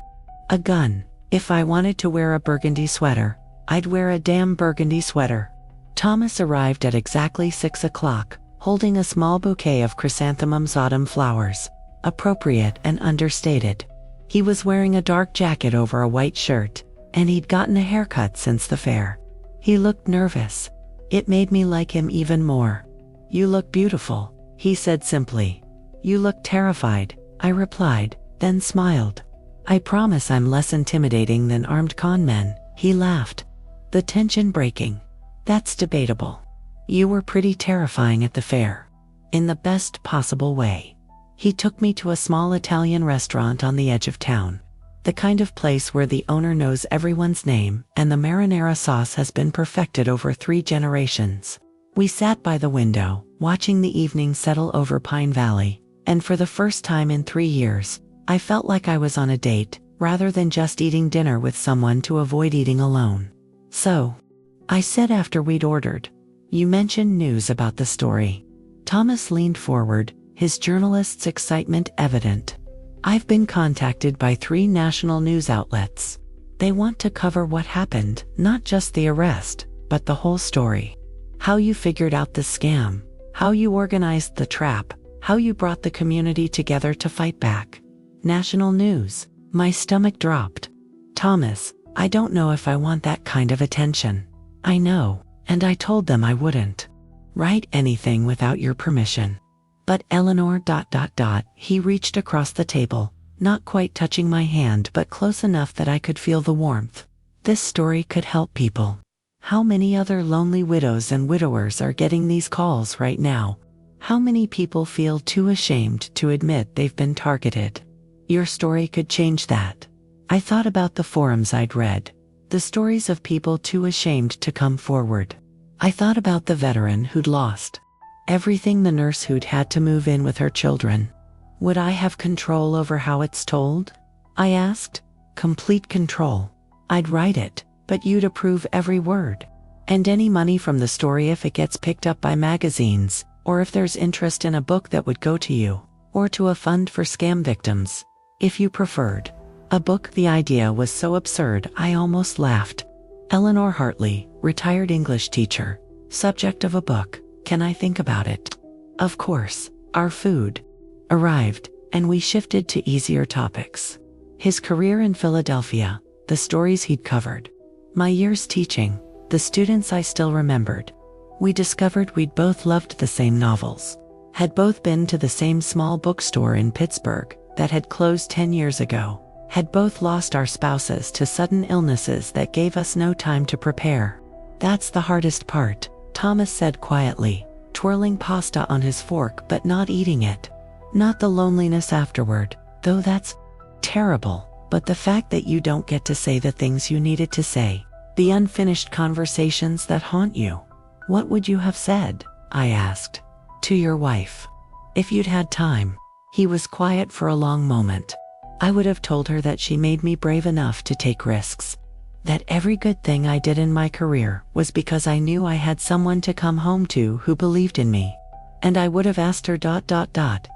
a gun. If I wanted to wear a burgundy sweater, I'd wear a damn burgundy sweater. Thomas arrived at exactly 6 o'clock, holding a small bouquet of chrysanthemums autumn flowers, appropriate and understated. He was wearing a dark jacket over a white shirt, and he'd gotten a haircut since the fair. He looked nervous. It made me like him even more. You look beautiful, he said simply. You look terrified, I replied, then smiled. I promise I'm less intimidating than armed con men, he laughed. The tension breaking. That's debatable. You were pretty terrifying at the fair. In the best possible way. He took me to a small Italian restaurant on the edge of town. The kind of place where the owner knows everyone's name and the marinara sauce has been perfected over 3 generations. We sat by the window, watching the evening settle over Pine Valley, and for the first time in 3 years, I felt like I was on a date, rather than just eating dinner with someone to avoid eating alone. So, I said after we'd ordered, you mentioned news about the story. Thomas leaned forward, his journalist's excitement evident. I've been contacted by 3 national news outlets. They want to cover what happened, not just the arrest, but the whole story. How you figured out the scam, how you organized the trap, how you brought the community together to fight back. National news. My stomach dropped. Thomas, I don't know if I want that kind of attention. I know, and I told them I wouldn't write anything without your permission. But Eleanor ... He reached across the table, not quite touching my hand but close enough that I could feel the warmth. This story could help people. How many other lonely widows and widowers are getting these calls right now? How many people feel too ashamed to admit they've been targeted? Your story could change that. I thought about the forums I'd read, the stories of people too ashamed to come forward. I thought about the veteran who'd lost everything, the nurse who'd had to move in with her children. Would I have control over how it's told? I asked. Complete control. I'd write it, but you'd approve every word. And any money from the story if it gets picked up by magazines, or if there's interest in a book that would go to you, or to a fund for scam victims. If you preferred. A book. The idea was so absurd I almost laughed. Eleanor Hartley, retired English teacher. Subject of a book. Can I think about it? Of course. Our food arrived, and we shifted to easier topics. His career in Philadelphia, the stories he'd covered. My years teaching, the students I still remembered. We discovered we'd both loved the same novels, had both been to the same small bookstore in Pittsburgh that had closed 10 years ago, had both lost our spouses to sudden illnesses that gave us no time to prepare. That's the hardest part, Thomas said quietly, twirling pasta on his fork but not eating it. Not the loneliness afterward, though that's terrible, but the fact that you don't get to say the things you needed to say, the unfinished conversations that haunt you. What would you have said? I asked. To your wife. If you'd had time. He was quiet for a long moment. I would have told her that she made me brave enough to take risks. That every good thing I did in my career was because I knew I had someone to come home to who believed in me. And I would have asked her ...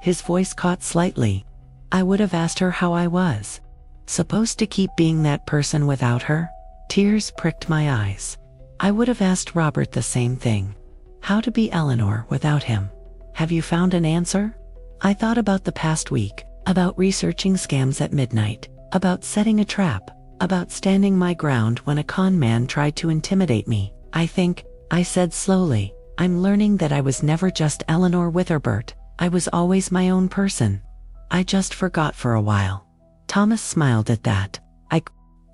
His voice caught slightly. I would have asked her how I was. Supposed to keep being that person without her? Tears pricked my eyes. I would have asked Robert the same thing. How to be Eleanor without him. Have you found an answer? I thought about the past week, about researching scams at midnight, about setting a trap, about standing my ground when a con man tried to intimidate me. I think, I said slowly, I'm learning that I was never just Eleanor Witherbert. I was always my own person. I just forgot for a while. Thomas smiled at that. I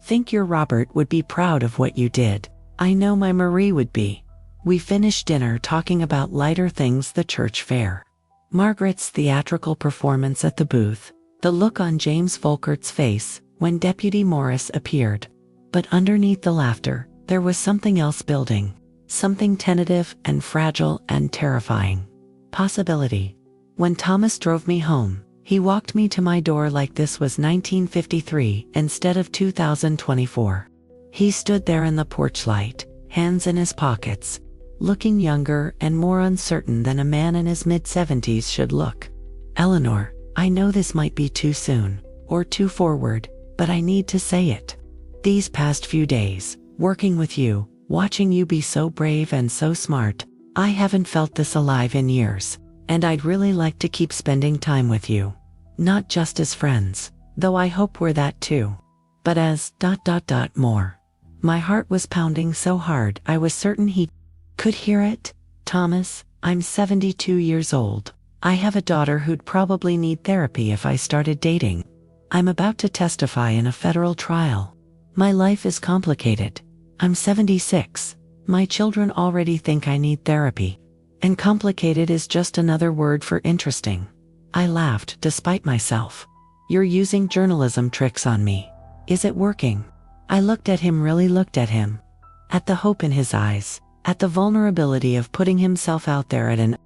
think your Robert would be proud of what you did. I know my Marie would be. We finished dinner talking about lighter things, the church fair, Margaret's theatrical performance at the booth, the look on James Volkert's face when Deputy Morris appeared. But underneath the laughter, there was something else building, something tentative and fragile and terrifying. Possibility. When Thomas drove me home, he walked me to my door like this was 1953 instead of 2024. He stood there in the porch light, hands in his pockets, looking younger and more uncertain than a man in his mid-70s should look. Eleanor, I know this might be too soon, or too forward, but I need to say it. These past few days, working with you, watching you be so brave and so smart, I haven't felt this alive in years, and I'd really like to keep spending time with you. Not just as friends, though I hope we're that too, but as ... more. My heart was pounding so hard I was certain he could hear it. Thomas, I'm 72 years old. I have a daughter who'd probably need therapy if I started dating. I'm about to testify in a federal trial. My life is complicated. I'm 76. My children already think I need therapy. And complicated is just another word for interesting. I laughed despite myself. You're using journalism tricks on me. Is it working? I looked at him, really looked at him. At the hope in his eyes, at the vulnerability of putting himself out there at an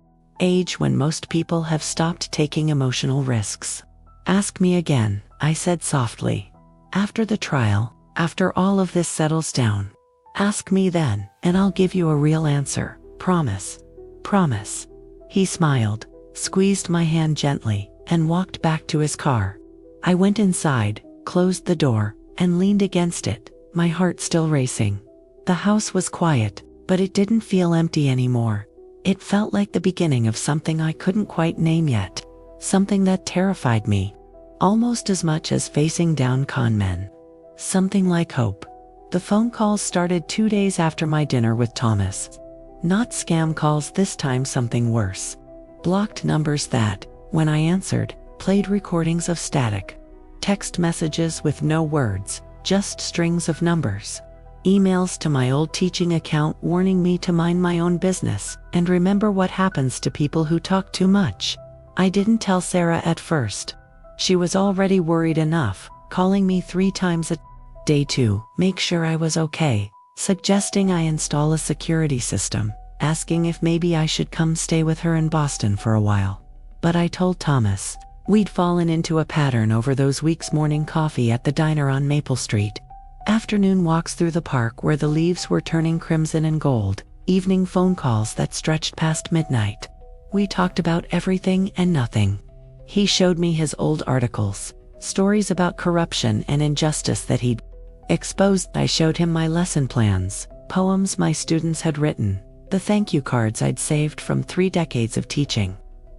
age when most people have stopped taking emotional risks. Ask me again, I said softly. After the trial, after all of this settles down. Ask me then, and I'll give you a real answer. Promise. Promise. He smiled, squeezed my hand gently, and walked back to his car. I went inside, closed the door, and leaned against it, my heart still racing. The house was quiet, but it didn't feel empty anymore. It felt like the beginning of something I couldn't quite name yet. Something that terrified me, almost as much as facing down con men. Something like hope. The phone calls started 2 days after my dinner with Thomas. Not scam calls this time, something worse. Blocked numbers that, when I answered, played recordings of static. Text messages with no words, just strings of numbers. Emails to my old teaching account warning me to mind my own business and remember what happens to people who talk too much. I didn't tell Sarah at first. She was already worried enough, calling me 3 times a day to make sure I was okay, suggesting I install a security system, asking if maybe I should come stay with her in Boston for a while. But I told Thomas, we'd fallen into a pattern over those weeks: morning coffee at the diner on Maple Street, afternoon walks through the park where the leaves were turning crimson and gold, evening phone calls that stretched past midnight. We talked about everything and nothing. He showed me his old articles, stories about corruption and injustice that he'd exposed. I showed him my lesson plans, poems my students had written, the thank you cards I'd saved from 3 decades of teaching.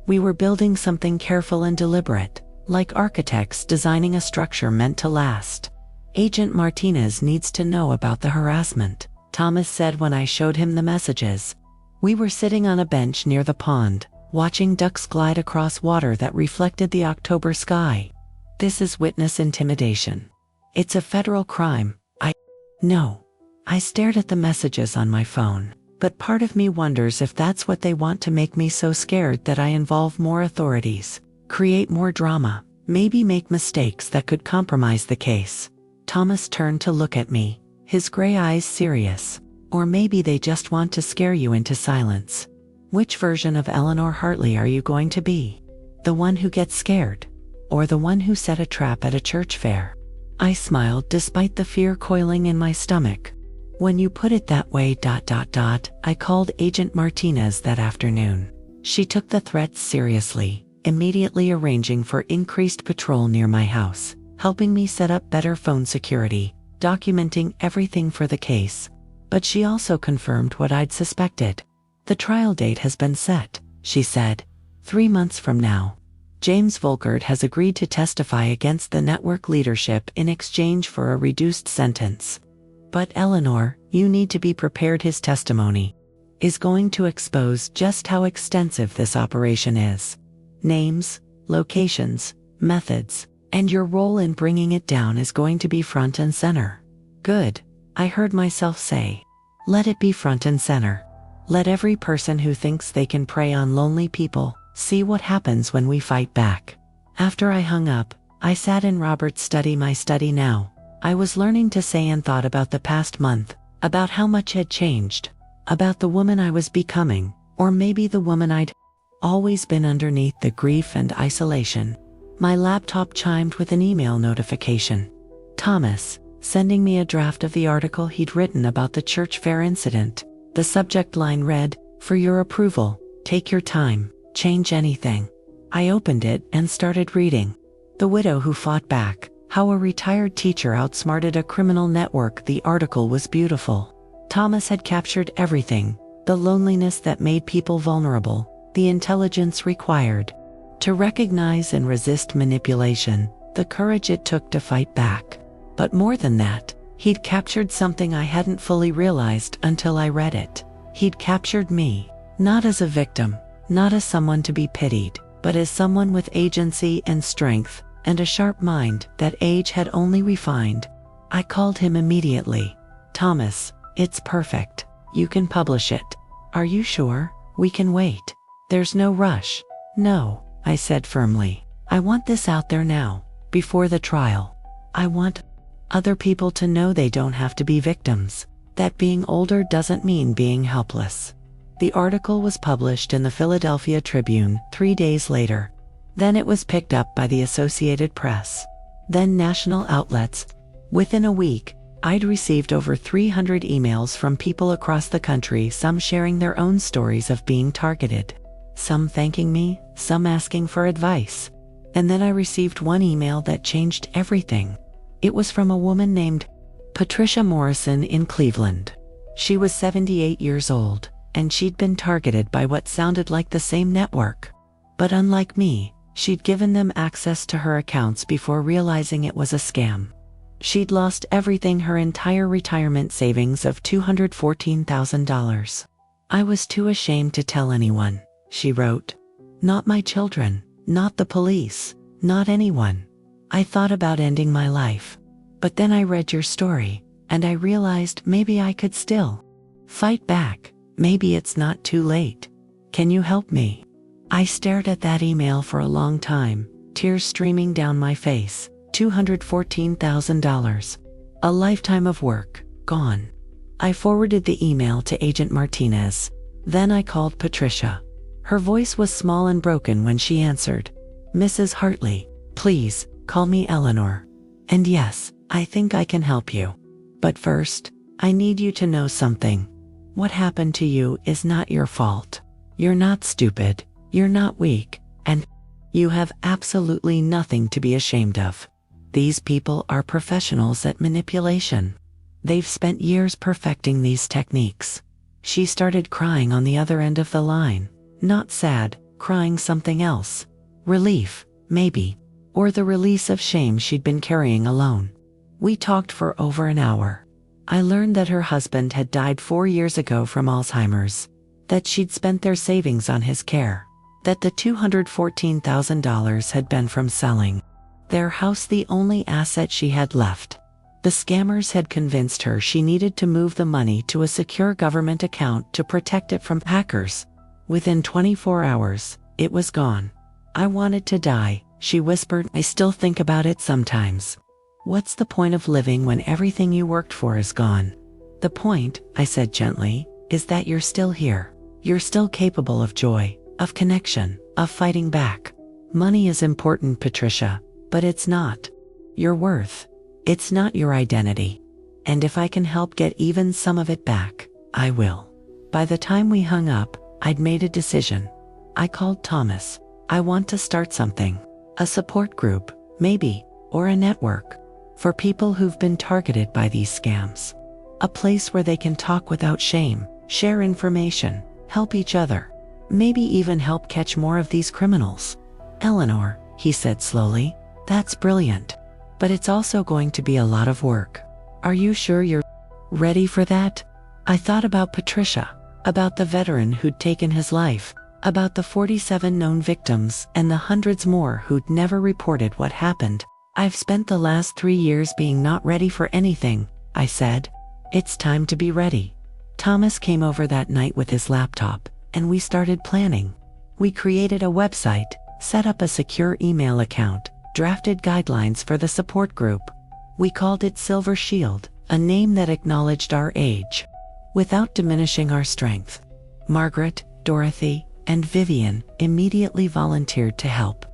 We were building something careful and deliberate, like architects designing a structure meant to last. Agent Martinez needs to know about the harassment, Thomas said when I showed him the messages. We were sitting on a bench near the pond, watching ducks glide across water that reflected the October sky. This is witness intimidation. It's a federal crime. No. I stared at the messages on my phone, but part of me wonders if that's what they want to make me so scared that I involve more authorities, create more drama, maybe make mistakes that could compromise the case. Thomas turned to look at me, his gray eyes serious. Or maybe they just want to scare you into silence. Which version of Eleanor Hartley are you going to be? The one who gets scared? Or the one who set a trap at a church fair? I smiled despite the fear coiling in my stomach. When you put it that way, I called Agent Martinez that afternoon. She took the threats seriously, immediately arranging for increased patrol near my house, helping me set up better phone security, documenting everything for the case. But she also confirmed what I'd suspected. The trial date has been set, she said. 3 months from now. James Volkert has agreed to testify against the network leadership in exchange for a reduced sentence. But Eleanor, you need to be prepared. His testimony is going to expose just how extensive this operation is. Names, locations, methods, and your role in bringing it down is going to be front and center. Good, I heard myself say. Let it be front and center. Let every person who thinks they can prey on lonely people see what happens when we fight back. After I hung up, I sat in Robert's study, my study now. I was learning to say and thought about the past month, about how much had changed, about the woman I was becoming, or maybe the woman I'd always been underneath the grief and isolation. My laptop chimed with an email notification. Thomas, sending me a draft of the article he'd written about the church fair incident. The subject line read, "For your approval, take your time, change anything." I opened it and started reading. The widow who fought back, how a retired teacher outsmarted a criminal network. The article was beautiful. Thomas had captured everything, the loneliness that made people vulnerable, the intelligence required to recognize and resist manipulation, the courage it took to fight back. But more than that, he'd captured something I hadn't fully realized until I read it. He'd captured me, not as a victim, not as someone to be pitied, but as someone with agency and strength, and a sharp mind that age had only refined. I called him immediately. Thomas, it's perfect. You can publish it. Are you sure? We can wait. There's no rush. No, I said firmly. I want this out there now, before the trial. I want other people to know they don't have to be victims, that being older doesn't mean being helpless. The article was published in the Philadelphia Tribune 3 days later. Then it was picked up by the Associated Press. Then national outlets. Within a week, I'd received over 300 emails from people across the country, some sharing their own stories of being targeted. Some thanking me, some asking for advice. And then I received one email that changed everything. It was from a woman named Patricia Morrison in Cleveland. She was 78 years old, and she'd been targeted by what sounded like the same network. But unlike me, she'd given them access to her accounts before realizing it was a scam. She'd lost everything, her entire retirement savings of $214,000. I was too ashamed to tell anyone, she wrote. Not my children, not the police, not anyone. I thought about ending my life. But then I read your story, and I realized maybe I could still fight back. Maybe it's not too late. Can you help me? I stared at that email for a long time, tears streaming down my face. $214,000. A lifetime of work, gone. I forwarded the email to Agent Martinez. Then I called Patricia. Her voice was small and broken when she answered. Mrs. Hartley, please, call me Eleanor. And yes, I think I can help you. But first, I need you to know something. What happened to you is not your fault. You're not stupid, you're not weak, and You have absolutely nothing to be ashamed of. These people are professionals at manipulation. They've spent years perfecting these techniques. She started crying on the other end of the line. Not sad, crying something else. Relief, maybe. Or the release of shame she'd been carrying alone. We talked for over an hour. I learned that her husband had died 4 years ago from Alzheimer's. That she'd spent their savings on his care. That the $214,000 had been from selling their house, the only asset she had left. The scammers had convinced her she needed to move the money to a secure government account to protect it from hackers. Within 24 hours, it was gone. I wanted to die, she whispered. I still think about it sometimes. What's the point of living when everything you worked for is gone? The point, I said gently, is that you're still here. You're still capable of joy, of connection, of fighting back. Money is important, Patricia, but it's not your worth. It's not your identity. And if I can help get even some of it back, I will. By the time we hung up, I'd made a decision. I called Thomas. I want to start something. A support group, maybe, or a network. For people who've been targeted by these scams. A place where they can talk without shame, share information, help each other. Maybe even help catch more of these criminals. Eleanor, he said slowly, that's brilliant. But it's also going to be a lot of work. Are you sure you're ready for that? I thought about Patricia, about the veteran who'd taken his life, about the 47 known victims and the hundreds more who'd never reported what happened. I've spent the last 3 years being not ready for anything, I said. It's time to be ready. Thomas came over that night with his laptop, and we started planning. We created a website, set up a secure email account, drafted guidelines for the support group. We called it Silver Shield, a name that acknowledged our age, without diminishing our strength. Margaret, Dorothy, and Vivian immediately volunteered to help.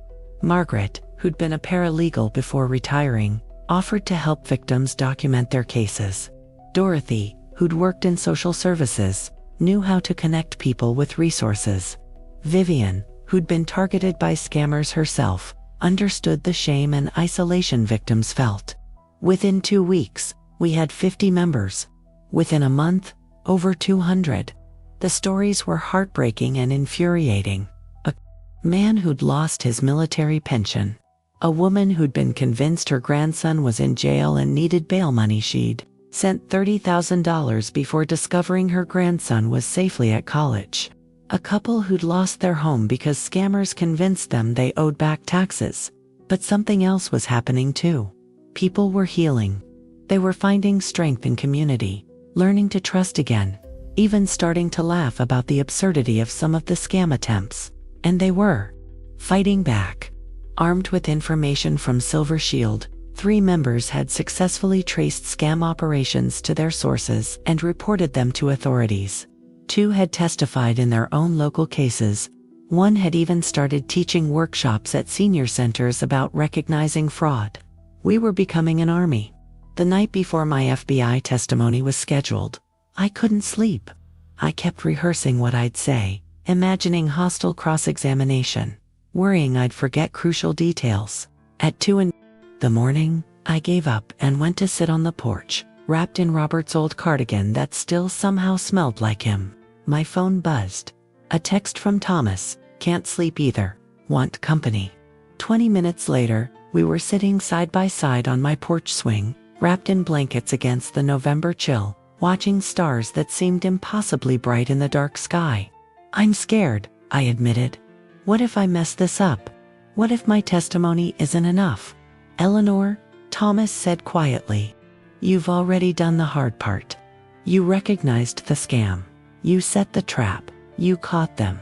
Margaret, who'd been a paralegal before retiring, offered to help victims document their cases. Dorothy, who'd worked in social services, knew how to connect people with resources. Vivian, who'd been targeted by scammers herself, understood the shame and isolation victims felt. Within 2 weeks, we had 50 members. Within a month, over 200. The stories were heartbreaking and infuriating. A man who'd lost his military pension. A woman who'd been convinced her grandson was in jail and needed bail money. She'd sent $30,000 before discovering her grandson was safely at college. A couple who'd lost their home because scammers convinced them they owed back taxes. But something else was happening too. People were healing. They were finding strength in community, learning to trust again, even starting to laugh about the absurdity of some of the scam attempts. And they were fighting back. Armed with information from Silver Shield, 3 members had successfully traced scam operations to their sources and reported them to authorities. 2 had testified in their own local cases. 1 had even started teaching workshops at senior centers about recognizing fraud. We were becoming an army. The night before my FBI testimony was scheduled, I couldn't sleep. I kept rehearsing what I'd say, imagining hostile cross-examination, worrying I'd forget crucial details. At 2 in the morning, I gave up and went to sit on the porch, wrapped in Robert's old cardigan that still somehow smelled like him. My phone buzzed. A text from Thomas, can't sleep either, want company. 20 minutes later, we were sitting side by side on my porch swing, wrapped in blankets against the November chill, watching stars that seemed impossibly bright in the dark sky. I'm scared, I admitted. What if I mess this up? What if my testimony isn't enough? Eleanor, Thomas said quietly. You've already done the hard part. You recognized the scam. You set the trap. You caught them.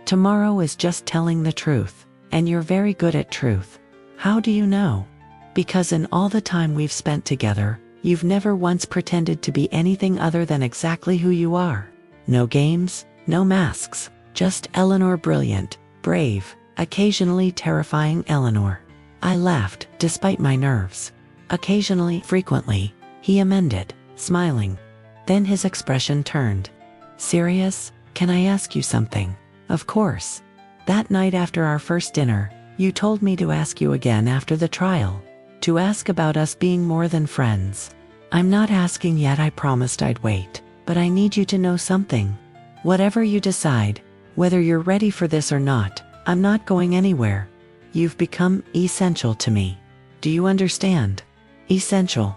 Tomorrow is just telling the truth, and you're very good at truth. How do you know? Because in all the time we've spent together, you've never once pretended to be anything other than exactly who you are. No games, no masks, just Eleanor, brilliant, brave, occasionally terrifying Eleanor. I laughed, despite my nerves. Occasionally, frequently, he amended, smiling. Then his expression turned. Serious? Can I ask you something? Of course. That night after our first dinner, You told me to ask you again after the trial. To ask about us being more than friends. I'm not asking yet, I promised I'd wait. But I need you to know something. Whatever you decide, whether you're ready for this or not, I'm not going anywhere. You've become essential to me. Do you understand? Essential.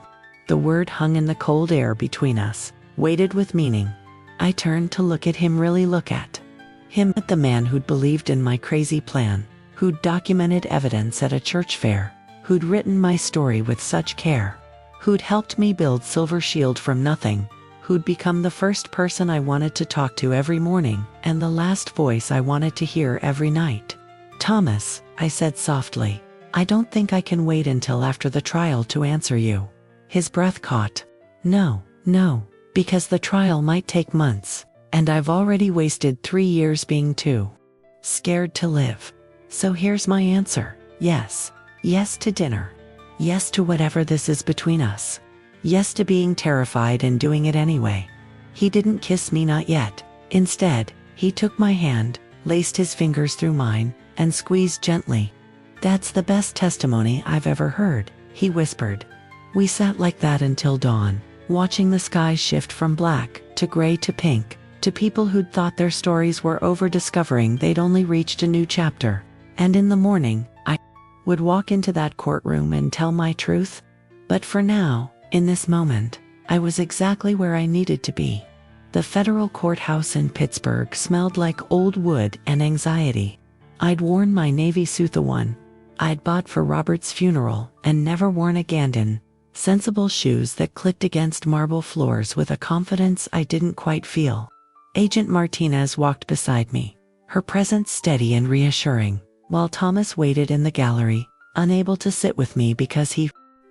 The word hung in the cold air between us, weighted with meaning. I turned to look at him, really look at him, at the man who'd believed in my crazy plan, who'd documented evidence at a church fair, who'd written my story with such care, who'd helped me build Silver Shield from nothing, who'd become the first person I wanted to talk to every morning and the last voice I wanted to hear every night. Thomas, I said softly, I don't think I can wait until after the trial to answer you. His breath caught. No, because the trial might take months, and I've already wasted 3 years being too scared to live. So here's my answer. Yes. Yes to dinner. Yes to whatever this is between us. Yes to being terrified and doing it anyway. He didn't kiss me, not yet. Instead, he took my hand, laced his fingers through mine, and squeezed gently. That's the best testimony I've ever heard, he whispered. We sat like that until dawn, watching the sky shift from black to gray to pink, to people who'd thought their stories were over, discovering they'd only reached a new chapter. And in the morning, I would walk into that courtroom and tell my truth. But for now, in this moment, I was exactly where I needed to be. The federal courthouse in Pittsburgh smelled like old wood and anxiety. I'd worn my navy suit, the one I'd bought for Robert's funeral, and never worn again, in sensible shoes that clicked against marble floors with a confidence I didn't quite feel. Agent Martinez walked beside me, her presence steady and reassuring, while Thomas waited in the gallery, unable to sit with me because he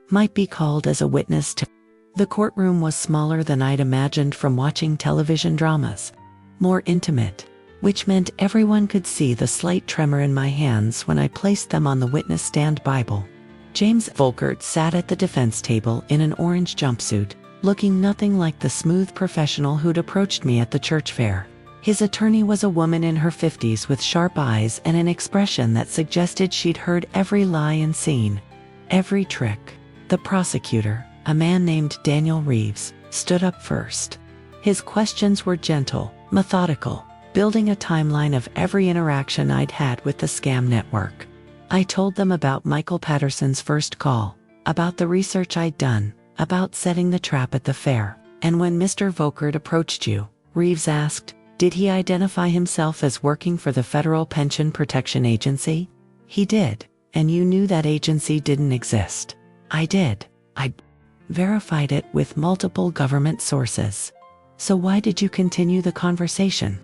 might be called as a witness to. The courtroom was smaller than I'd imagined from watching television dramas, more intimate, which meant everyone could see the slight tremor in my hands when I placed them on the witness stand Bible. James Volkert sat at the defense table in an orange jumpsuit, looking nothing like the smooth professional who'd approached me at the church fair. His attorney was a woman in her 50s with sharp eyes and an expression that suggested she'd heard every lie and seen every trick. The prosecutor, a man named Daniel Reeves, stood up first. His questions were gentle, methodical, building a timeline of every interaction I'd had with the scam network. I told them about Michael Patterson's first call, about the research I'd done, about setting the trap at the fair. And when Mr. Volkert approached you, Reeves asked, did he identify himself as working for the Federal Pension Protection Agency? He did, and you knew that agency didn't exist. I did. I verified it with multiple government sources. So why did you continue the conversation?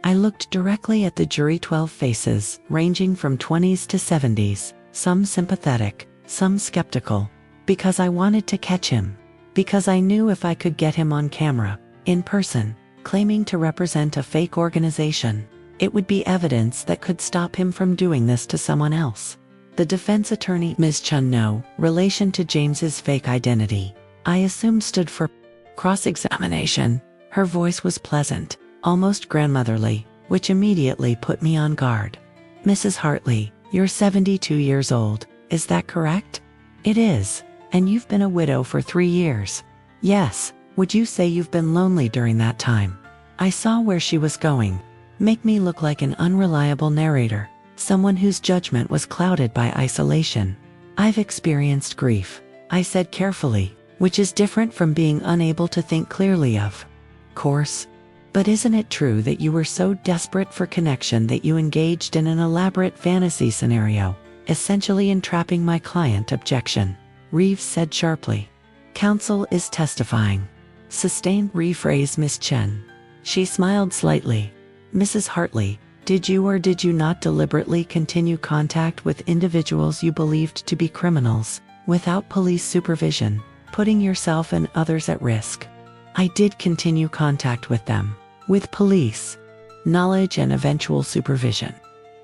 I looked directly at the jury, 12 faces, ranging from 20s to 70s, some sympathetic, some skeptical, because I wanted to catch him. Because I knew if I could get him on camera, in person, claiming to represent a fake organization, it would be evidence that could stop him from doing this to someone else. The defense attorney, Ms. Chun, no relation to James's fake identity, I assumed stood for cross-examination. Her voice was pleasant, almost grandmotherly, which immediately put me on guard. Mrs. Hartley, you're 72 years old, is that correct? It is. And you've been a widow for 3 years. Yes. Would you say you've been lonely during that time? I saw where she was going. Make me look like an unreliable narrator, someone whose judgment was clouded by isolation. I've experienced grief, I said carefully, which is different from being unable to think clearly of course. But isn't it true that you were so desperate for connection that you engaged in an elaborate fantasy scenario, essentially entrapping my client? Objection, Reeves said sharply. Counsel is testifying. Sustained, rephrase Miss Chen. She smiled slightly. Mrs. Hartley, did you or did you not deliberately continue contact with individuals you believed to be criminals, without police supervision, putting yourself and others at risk? I did continue contact with them, with police knowledge and eventual supervision,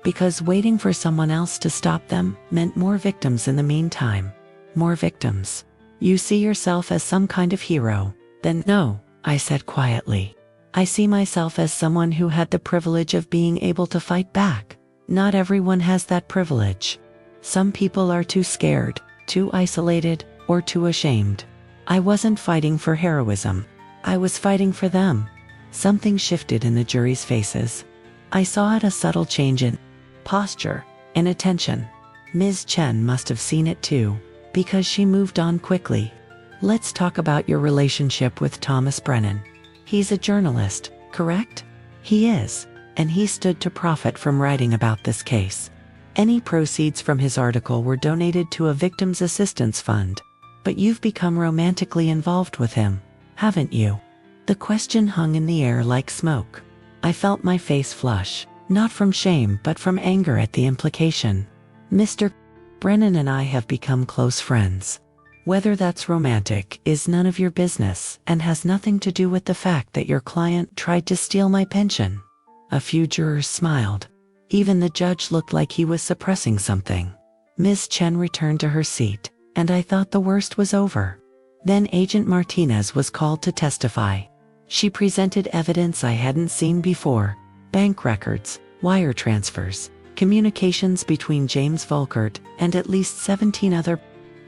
because waiting for someone else to stop them meant more victims in the meantime. More victims. You see yourself as some kind of hero? Then no, I said quietly. I see myself as someone who had the privilege of being able to fight back. Not everyone has that privilege. Some people are too scared, too isolated, or too ashamed. I wasn't fighting for heroism. I was fighting for them. Something shifted in the jury's faces. I saw it, a subtle change in posture and attention. Ms. Chen must have seen it too, because she moved on quickly. Let's talk about your relationship with Thomas Brennan. He's a journalist, correct? He is, and he stood to profit from writing about this case. Any proceeds from his article were donated to a victims' assistance fund. But you've become romantically involved with him, haven't you? The question hung in the air like smoke. I felt my face flush, not from shame but from anger at the implication. Mr. Brennan and I have become close friends. Whether that's romantic is none of your business and has nothing to do with the fact that your client tried to steal my pension. A few jurors smiled. Even the judge looked like he was suppressing something. Ms. Chen returned to her seat, and I thought the worst was over. Then Agent Martinez was called to testify. She presented evidence I hadn't seen before: bank records, wire transfers, communications between James Volkert and at least 17 other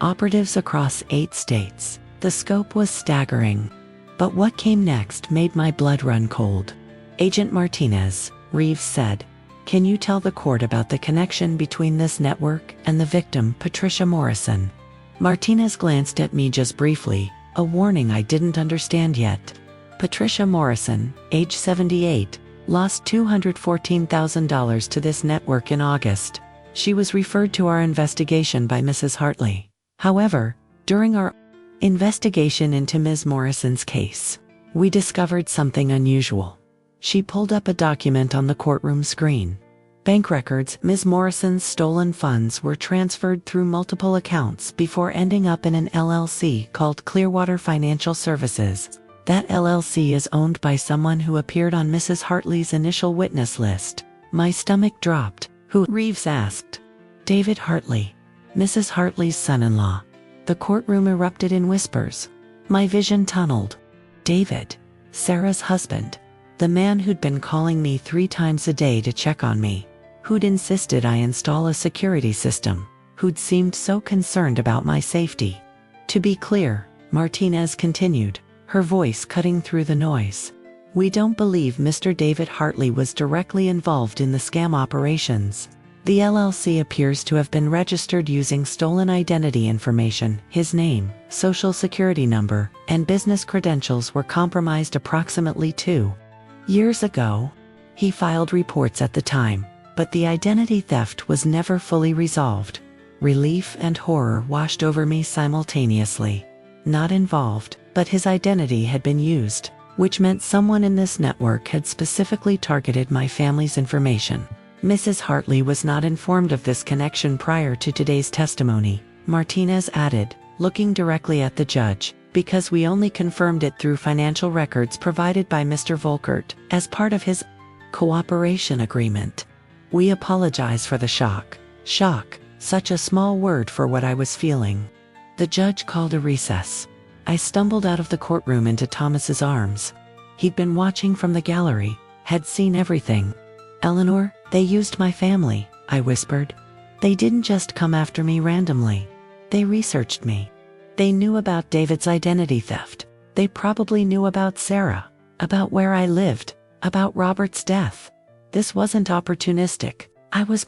operatives across 8 states. The scope was staggering. But what came next made my blood run cold. Agent Martinez, Reeves said, "Can you tell the court about the connection between this network and the victim, Patricia Morrison?" Martinez glanced at me just briefly, a warning I didn't understand yet. Patricia Morrison, age 78, lost $214,000 to this network in August. She was referred to our investigation by Mrs. Hartley. However, during our investigation into Ms. Morrison's case, we discovered something unusual. She pulled up a document on the courtroom screen. Bank records: Ms. Morrison's stolen funds were transferred through multiple accounts before ending up in an LLC called Clearwater Financial Services. That LLC is owned by someone who appeared on Mrs. Hartley's initial witness list. My stomach dropped. Who? Reeves asked. David Hartley, Mrs. Hartley's son-in-law. The courtroom erupted in whispers. My vision tunneled. David, Sarah's husband. The man who'd been calling me 3 times a day to check on me. Who'd insisted I install a security system. Who'd seemed so concerned about my safety. To be clear, Martinez continued, her voice cutting through the noise. We don't believe Mr. David Hartley was directly involved in the scam operations. The LLC appears to have been registered using stolen identity information. His name, social security number, and business credentials were compromised approximately 2 years ago. He filed reports at the time, but the identity theft was never fully resolved. Relief and horror washed over me simultaneously. Not involved, but his identity had been used, which meant someone in this network had specifically targeted my family's information. Mrs. Hartley was not informed of this connection prior to today's testimony, Martinez added, looking directly at the judge, because we only confirmed it through financial records provided by Mr. Volkert as part of his cooperation agreement. We apologize for the shock. Shock, such a small word for what I was feeling. The judge called a recess. I stumbled out of the courtroom into Thomas's arms. He'd been watching from the gallery, had seen everything. Eleanor, they used my family, I whispered. They didn't just come after me randomly. They researched me. They knew about David's identity theft. They probably knew about Sarah, about where I lived, about Robert's death. This wasn't opportunistic. I was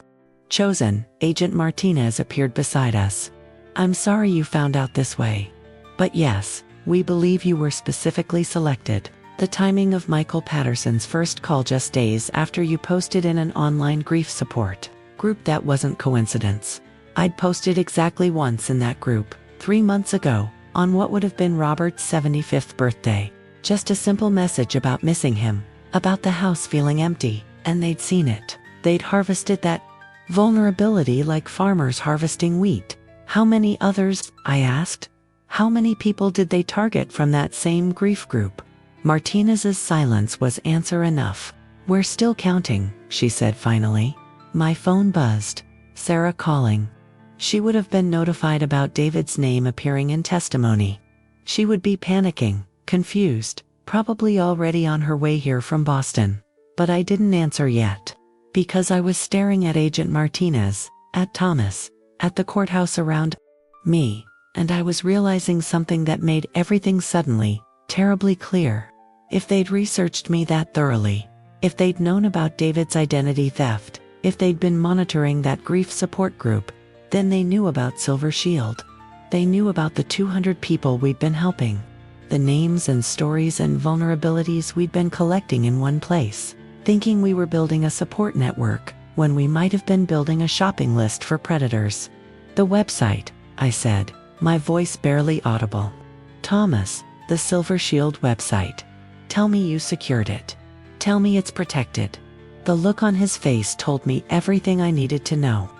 chosen. Agent Martinez appeared beside us. I'm sorry you found out this way. But yes, we believe you were specifically selected. The timing of Michael Patterson's first call just days after you posted in an online grief support group, that wasn't coincidence. I'd posted exactly once in that group, 3 months ago, on what would have been Robert's 75th birthday. Just a simple message about missing him, about the house feeling empty, and they'd seen it. They'd harvested that vulnerability like farmers harvesting wheat. How many others? I asked. How many people did they target from that same grief group? Martinez's silence was answer enough. We're still counting, she said finally. My phone buzzed. Sarah calling. She would have been notified about David's name appearing in testimony. She would be panicking, confused, probably already on her way here from Boston. But I didn't answer yet. Because I was staring at Agent Martinez, at Thomas, at the courthouse around me, and I was realizing something that made everything suddenly terribly clear. If they'd researched me that thoroughly, if they'd known about David's identity theft, if they'd been monitoring that grief support group, then they knew about Silver Shield. They knew about the 200 people we'd been helping, the names and stories and vulnerabilities we'd been collecting in one place, thinking we were building a support network when we might have been building a shopping list for predators. The website, I said, my voice barely audible. Thomas, the Silver Shield website. Tell me you secured it. Tell me it's protected. The look on his face told me everything I needed to know.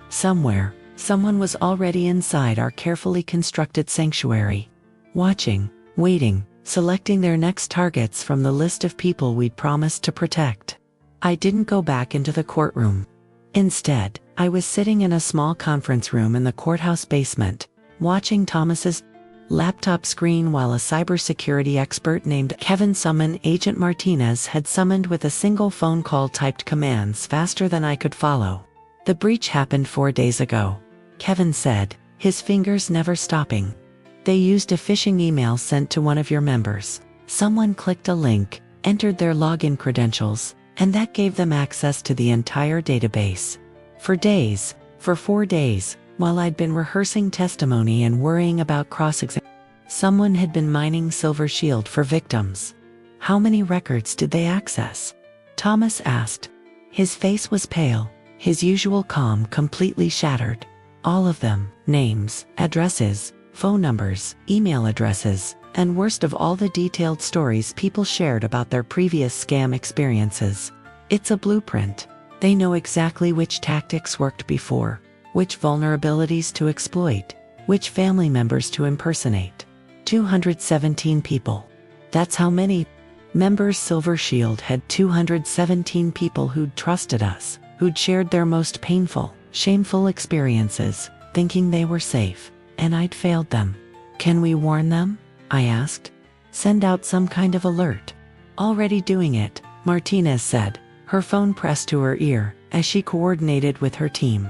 Somewhere, someone was already inside our carefully constructed sanctuary, watching, waiting, selecting their next targets from the list of people we'd promised to protect. I didn't go back into the courtroom. Instead, I was sitting in a small conference room in the courthouse basement, watching Thomas's laptop screen while a cybersecurity expert named Kevin summoned Agent Martinez had summoned with a single phone call typed commands faster than I could follow. The breach happened 4 days ago, Kevin said, his fingers never stopping. They used a phishing email sent to one of your members. Someone clicked a link, entered their login credentials, and that gave them access to the entire database. For days, for 4 days, while I'd been rehearsing testimony and worrying about cross-examination, someone had been mining Silver Shield for victims. How many records did they access? Thomas asked. His face was pale, his usual calm completely shattered. All of them, names, addresses, phone numbers, email addresses, and worst of all, the detailed stories people shared about their previous scam experiences. It's a blueprint. They know exactly which tactics worked before, which vulnerabilities to exploit, which family members to impersonate. 217 people. That's how many members Silver Shield had. 217 people who'd trusted us, who'd shared their most painful, shameful experiences, thinking they were safe, and I'd failed them. Can we warn them? I asked. Send out some kind of alert. Already doing it, Martinez said, her phone pressed to her ear, as she coordinated with her team.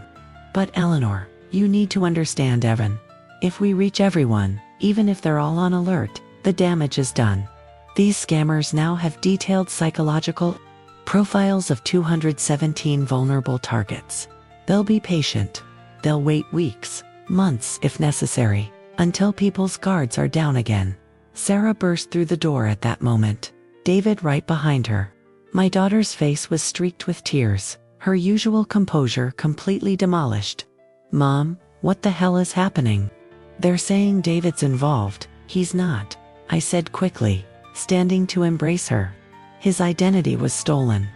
But Eleanor, you need to understand, Evan. If we reach everyone, even if they're all on alert, the damage is done. These scammers now have detailed psychological profiles of 217 vulnerable targets. They'll be patient. They'll wait weeks, months if necessary, until people's guards are down again. Sarah burst through the door at that moment, David right behind her. My daughter's face was streaked with tears, her usual composure completely demolished. Mom, what the hell is happening? They're saying David's involved. He's not, I said quickly, standing to embrace her. His identity was stolen.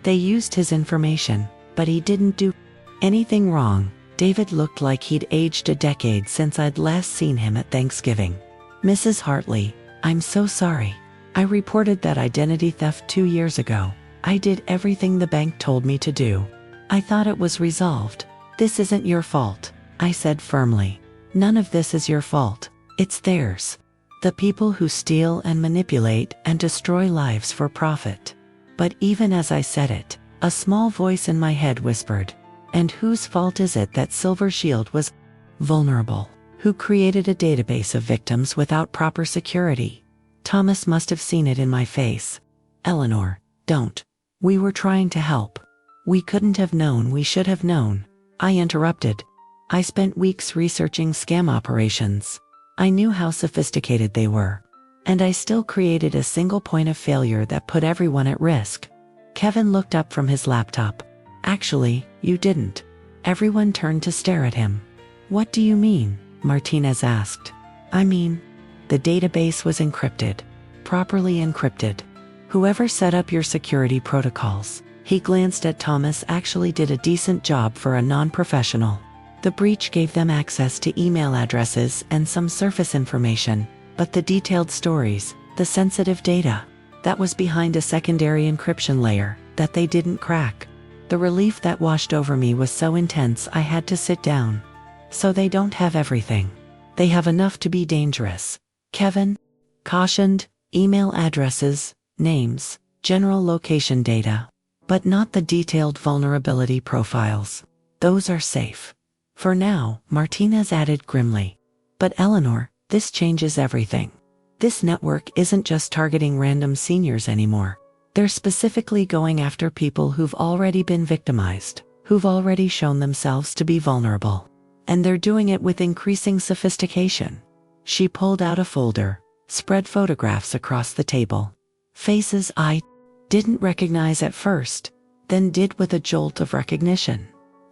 They used his information, but he didn't do anything wrong. David looked like he'd aged a decade since I'd last seen him at Thanksgiving. Mrs. Hartley, I'm so sorry. I reported that identity theft 2 years ago. I did everything the bank told me to do. I thought it was resolved. This isn't your fault, I said firmly. None of this is your fault. It's theirs. The people who steal and manipulate and destroy lives for profit. But even as I said it, a small voice in my head whispered, and whose fault is it that Silver Shield was vulnerable? Who created a database of victims without proper security? Thomas must have seen it in my face. Eleanor, don't. We were trying to help. We couldn't have known. We should have known. I interrupted. I spent weeks researching scam operations. I knew how sophisticated they were. And I still created a single point of failure that put everyone at risk. Kevin looked up from his laptop. Actually, you didn't. Everyone turned to stare at him. What do you mean? Martinez asked. I mean, the database was encrypted. Properly encrypted. Whoever set up your security protocols, he glanced at Thomas, actually did a decent job for a non-professional. The breach gave them access to email addresses and some surface information, but the detailed stories, the sensitive data, that was behind a secondary encryption layer that they didn't crack. The relief that washed over me was so intense I had to sit down. So they don't have everything. They have enough to be dangerous. Kevin cautioned, email addresses, names, general location data, but not the detailed vulnerability profiles. Those are safe. For now, Martinez added grimly. But Eleanor, this changes everything. This network isn't just targeting random seniors anymore. They're specifically going after people who've already been victimized, who've already shown themselves to be vulnerable. And they're doing it with increasing sophistication. She pulled out a folder, spread photographs across the table. Faces I didn't recognize at first, then did with a jolt of recognition.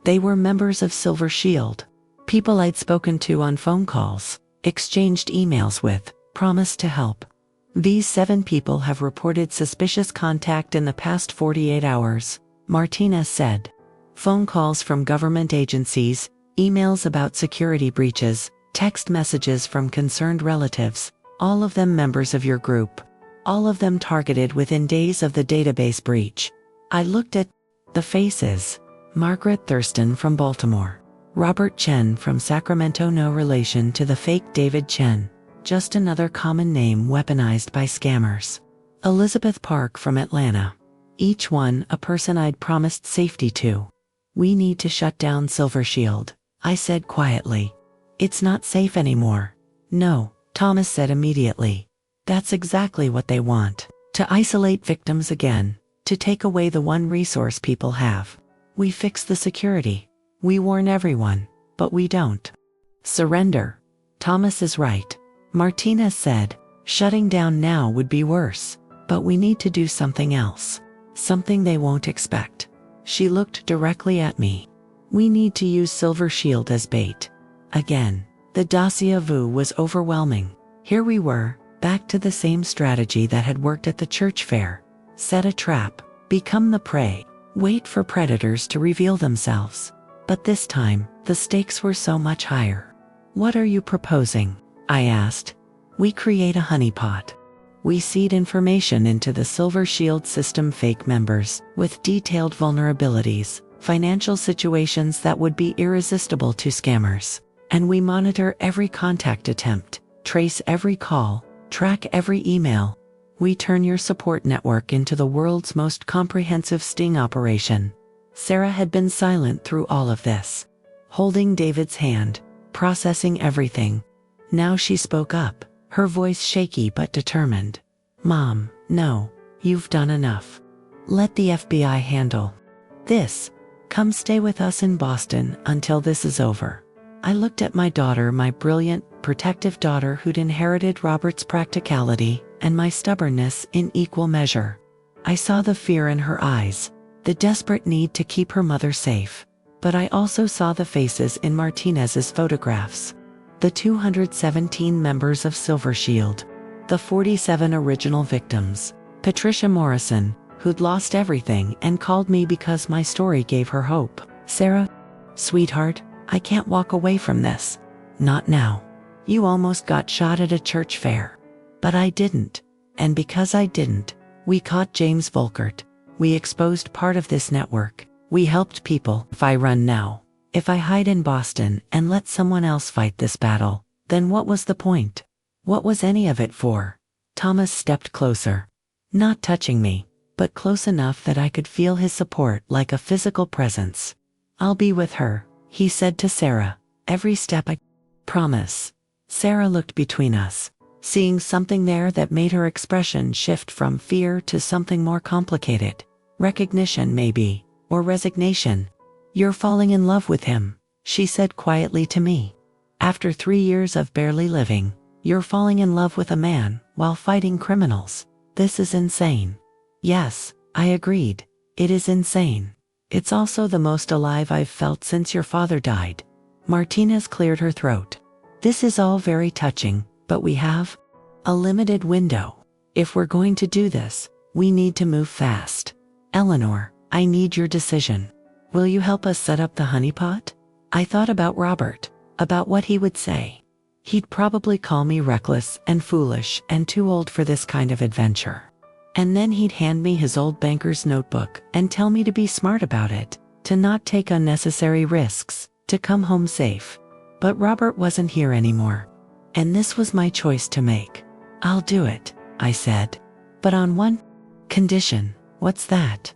They were members of Silver Shield, people I'd spoken to on phone calls, exchanged emails with, promised to help. These 7 people have reported suspicious contact in the past 48 hours, Martinez said. Phone calls from government agencies, emails about security breaches, text messages from concerned relatives, all of them members of your group. All of them targeted within days of the database breach. I looked at the faces. Margaret Thurston from Baltimore. Robert Chen from Sacramento, no relation to the fake David Chen. Just another common name weaponized by scammers. Elizabeth Park from Atlanta. Each one a person I'd promised safety to. We need to shut down Silver Shield, I said quietly. It's not safe anymore. No, Thomas said immediately. That's exactly what they want. To isolate victims again. To take away the one resource people have. We fix the security. We warn everyone, but we don't surrender. Thomas is right. Martinez said, shutting down now would be worse, but we need to do something else. Something they won't expect. She looked directly at me. We need to use Silver Shield as bait. Again, the dossier vu was overwhelming. Here we were, back to the same strategy that had worked at the church fair. Set a trap, become the prey, wait for predators to reveal themselves. But this time, the stakes were so much higher. What are you proposing? I asked. We create a honeypot. We seed information into the Silver Shield system fake members, with detailed vulnerabilities, financial situations that would be irresistible to scammers. And we monitor every contact attempt, trace every call, track every email. We turn your support network into the world's most comprehensive sting operation. Sarah had been silent through all of this, holding David's hand, processing everything. Now she spoke up, her voice shaky but determined. Mom, no, you've done enough. Let the FBI handle this. Come stay with us in Boston until this is over. I looked at my daughter, my brilliant, protective daughter who'd inherited Robert's practicality and my stubbornness in equal measure. I saw the fear in her eyes, the desperate need to keep her mother safe. But I also saw the faces in Martinez's photographs. The 217 members of Silver Shield. The 47 original victims. Patricia Morrison, who'd lost everything and called me because my story gave her hope. Sarah, sweetheart, I can't walk away from this. Not now. You almost got shot at a church fair. But I didn't. And because I didn't, we caught James Volkert. We exposed part of this network. We helped people. If I run now, if I hide in Boston and let someone else fight this battle, then what was the point? What was any of it for? Thomas stepped closer. Not touching me, but close enough that I could feel his support like a physical presence. I'll be with her, he said to Sarah. Every step I promise. Sarah looked between us, seeing something there that made her expression shift from fear to something more complicated. Recognition maybe, or resignation. You're falling in love with him, she said quietly to me. After 3 years of barely living, you're falling in love with a man while fighting criminals. This is insane. Yes, I agreed. It is insane. It's also the most alive I've felt since your father died. Martinez cleared her throat. This is all very touching, but we have a limited window. If we're going to do this, we need to move fast. Eleanor, I need your decision. Will you help us set up the honeypot? I thought about Robert, about what he would say. He'd probably call me reckless and foolish and too old for this kind of adventure. And then he'd hand me his old banker's notebook and tell me to be smart about it, to not take unnecessary risks, to come home safe. But Robert wasn't here anymore. And this was my choice to make. I'll do it, I said. But on one condition. What's that?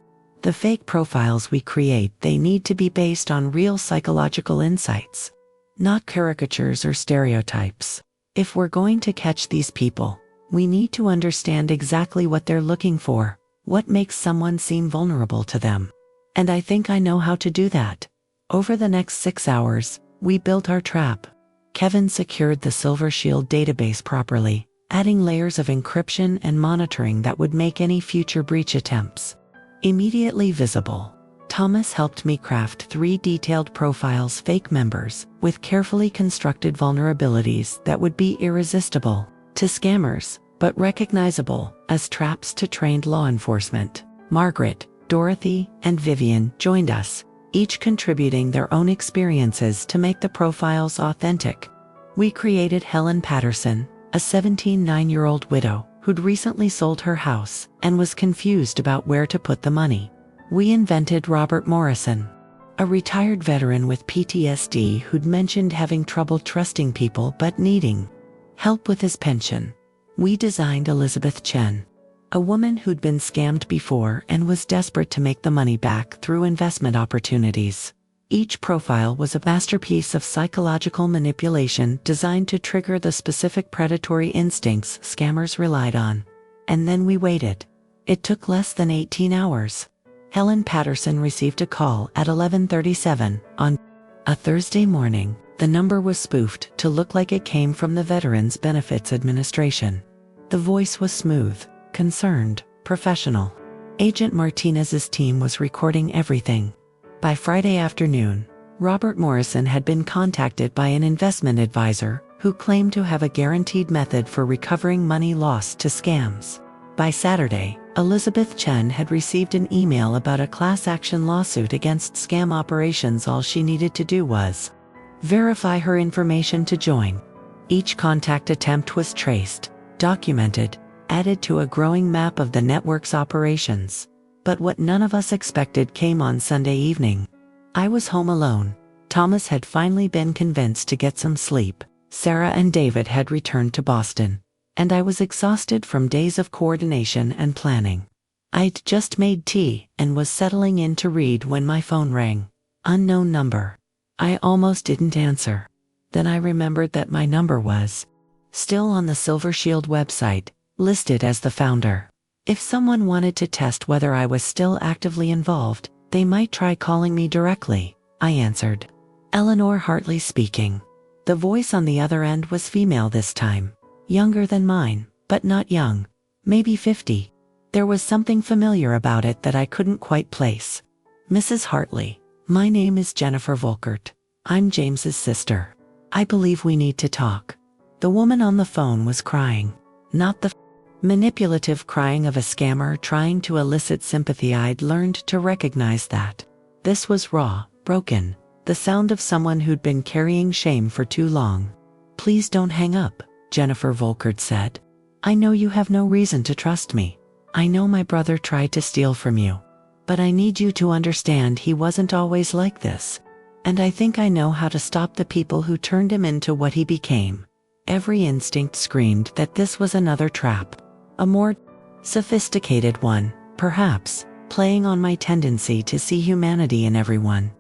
The fake profiles we create, they need to be based on real psychological insights, not caricatures or stereotypes. If we're going to catch these people, we need to understand exactly what they're looking for, what makes someone seem vulnerable to them. And I think I know how to do that. Over the next 6 hours, we built our trap. Kevin secured the Silver Shield database properly, adding layers of encryption and monitoring that would make any future breach attempts immediately visible. Thomas helped me craft 3 detailed profiles, fake members, with carefully constructed vulnerabilities that would be irresistible to scammers, but recognizable as traps to trained law enforcement. Margaret, Dorothy, and Vivian joined us, each contributing their own experiences to make the profiles authentic. We created Helen Patterson, a 17-9-year-old widow who'd recently sold her house and was confused about where to put the money. We invented Robert Morrison, a retired veteran with PTSD who'd mentioned having trouble trusting people but needing help with his pension. We designed Elizabeth Chen, a woman who'd been scammed before and was desperate to make the money back through investment opportunities. Each profile was a masterpiece of psychological manipulation designed to trigger the specific predatory instincts scammers relied on. And then we waited. It took less than 18 hours. Helen Patterson received a call at 11:37 on a Thursday morning. The number was spoofed to look like it came from the Veterans Benefits Administration. The voice was smooth, concerned, professional. Agent Martinez's team was recording everything. By Friday afternoon, Robert Morrison had been contacted by an investment advisor who claimed to have a guaranteed method for recovering money lost to scams. By Saturday, Elizabeth Chen had received an email about a class action lawsuit against scam operations. All she needed to do was verify her information to join. Each contact attempt was traced, documented, added to a growing map of the network's operations. But what none of us expected came on Sunday evening. I was home alone. Thomas had finally been convinced to get some sleep. Sarah and David had returned to Boston, and I was exhausted from days of coordination and planning. I'd just made tea and was settling in to read when my phone rang. Unknown number. I almost didn't answer. Then I remembered that my number was still on the Silver Shield website, listed as the founder. If someone wanted to test whether I was still actively involved, they might try calling me directly, I answered. Eleanor Hartley speaking. The voice on the other end was female this time. Younger than mine, but not young. Maybe 50. There was something familiar about it that I couldn't quite place. Mrs. Hartley, my name is Jennifer Volkert. I'm James's sister. I believe we need to talk. The woman on the phone was crying. Not the manipulative crying of a scammer trying to elicit sympathy. I'd learned to recognize that. This was raw, broken, the sound of someone who'd been carrying shame for too long. Please don't hang up, Jennifer Volkert said. I know you have no reason to trust me. I know my brother tried to steal from you. But I need you to understand he wasn't always like this. And I think I know how to stop the people who turned him into what he became. Every instinct screamed that this was another trap. A more sophisticated one, perhaps, playing on my tendency to see humanity in everyone.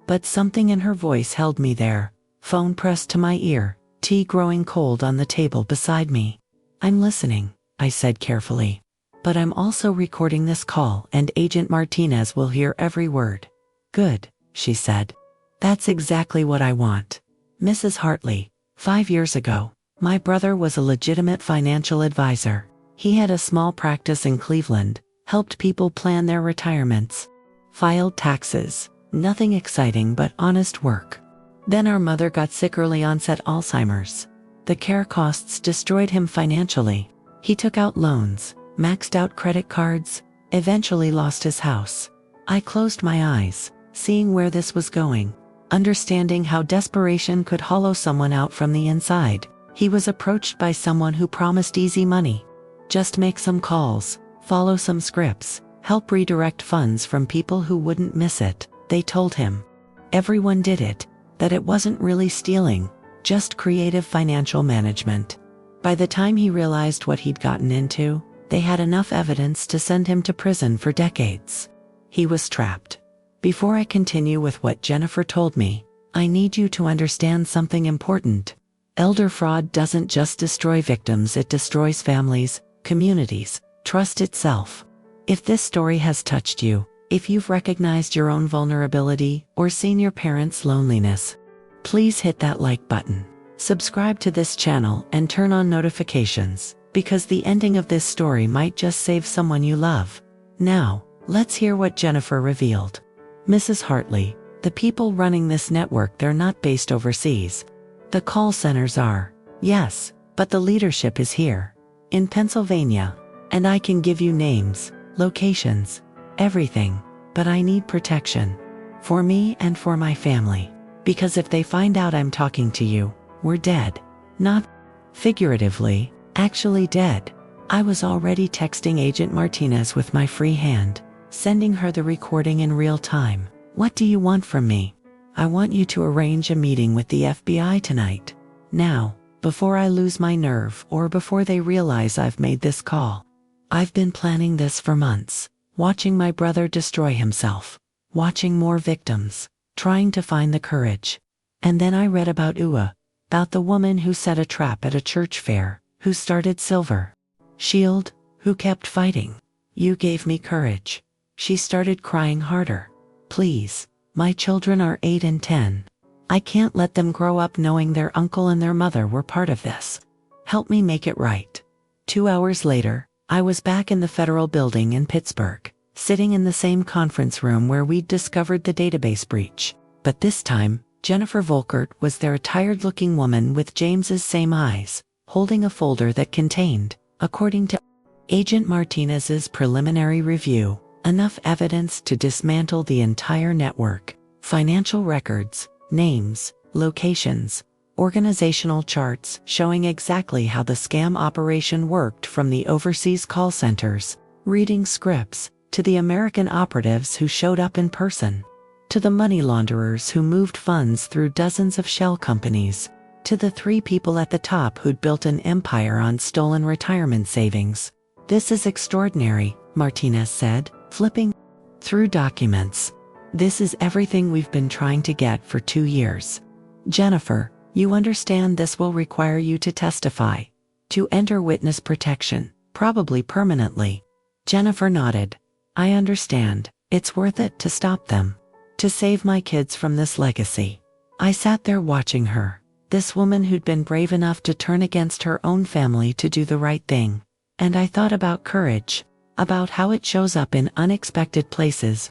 But something in her voice held me there, phone pressed to my ear, tea growing cold on the table beside me. I'm listening, I said carefully. But I'm also recording this call and Agent Martinez will hear every word. Good, she said. That's exactly what I want. Mrs. Hartley, 5 years ago, my brother was a legitimate financial advisor. He had a small practice in Cleveland, helped people plan their retirements, filed taxes, nothing exciting but honest work. Then our mother got sick, early onset Alzheimer's. The care costs destroyed him financially. He took out loans, maxed out credit cards, eventually lost his house. I closed my eyes, seeing where this was going, understanding how desperation could hollow someone out from the inside. He was approached by someone who promised easy money. Just make some calls, follow some scripts, help redirect funds from people who wouldn't miss it, they told him. Everyone did it, that it wasn't really stealing, just creative financial management. By the time he realized what he'd gotten into, they had enough evidence to send him to prison for decades. He was trapped. Before I continue with what Jennifer told me, I need you to understand something important. Elder fraud doesn't just destroy victims, it destroys families, communities, trust itself. If this story has touched you, if you've recognized your own vulnerability or seen your parents' loneliness, please hit that like button. Subscribe to this channel and turn on notifications, because the ending of this story might just save someone you love. Now, let's hear what Jennifer revealed. Mrs. Hartley, the people running this network, they're not based overseas. The call centers are, yes, but the leadership is here, in Pennsylvania, and I can give you names, locations, everything, but I need protection. For me and for my family. Because if they find out I'm talking to you, we're dead. Not figuratively, actually dead. I was already texting Agent Martinez with my free hand, sending her the recording in real time. What do you want from me? I want you to arrange a meeting with the FBI tonight. Now, before I lose my nerve or before they realize I've made this call. I've been planning this for months, watching my brother destroy himself, watching more victims, trying to find the courage. And then I read about Ua, about the woman who set a trap at a church fair, who started Silver Shield, who kept fighting. You gave me courage. She started crying harder. Please, my children are 8 and 10. I can't let them grow up knowing their uncle and their mother were part of this. Help me make it right. 2 hours later, I was back in the federal building in Pittsburgh, sitting in the same conference room where we'd discovered the database breach. But this time, Jennifer Volkert was there, a tired-looking woman with James's same eyes, holding a folder that contained, according to Agent Martinez's preliminary review, enough evidence to dismantle the entire network. Financial records, names, locations, organizational charts showing exactly how the scam operation worked, from the overseas call centers, reading scripts, to the American operatives who showed up in person, to the money launderers who moved funds through dozens of shell companies, to the 3 people at the top who'd built an empire on stolen retirement savings. This is extraordinary, Martinez said, flipping through documents. This is everything we've been trying to get for 2 years. Jennifer, you understand this will require you to testify, to enter witness protection, probably permanently. Jennifer nodded. I understand. It's worth it to stop them. To save my kids from this legacy. I sat there watching her, this woman who'd been brave enough to turn against her own family to do the right thing. And I thought about courage, about how it shows up in unexpected places,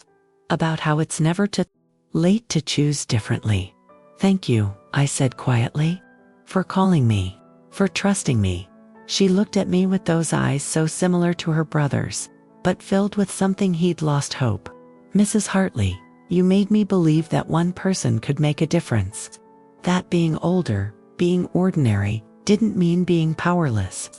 about how it's never too late to choose differently. Thank you, I said quietly, for calling me, for trusting me. She looked at me with those eyes so similar to her brother's, but filled with something he'd lost hope. Mrs. Hartley, you made me believe that one person could make a difference. That being older, being ordinary, didn't mean being powerless.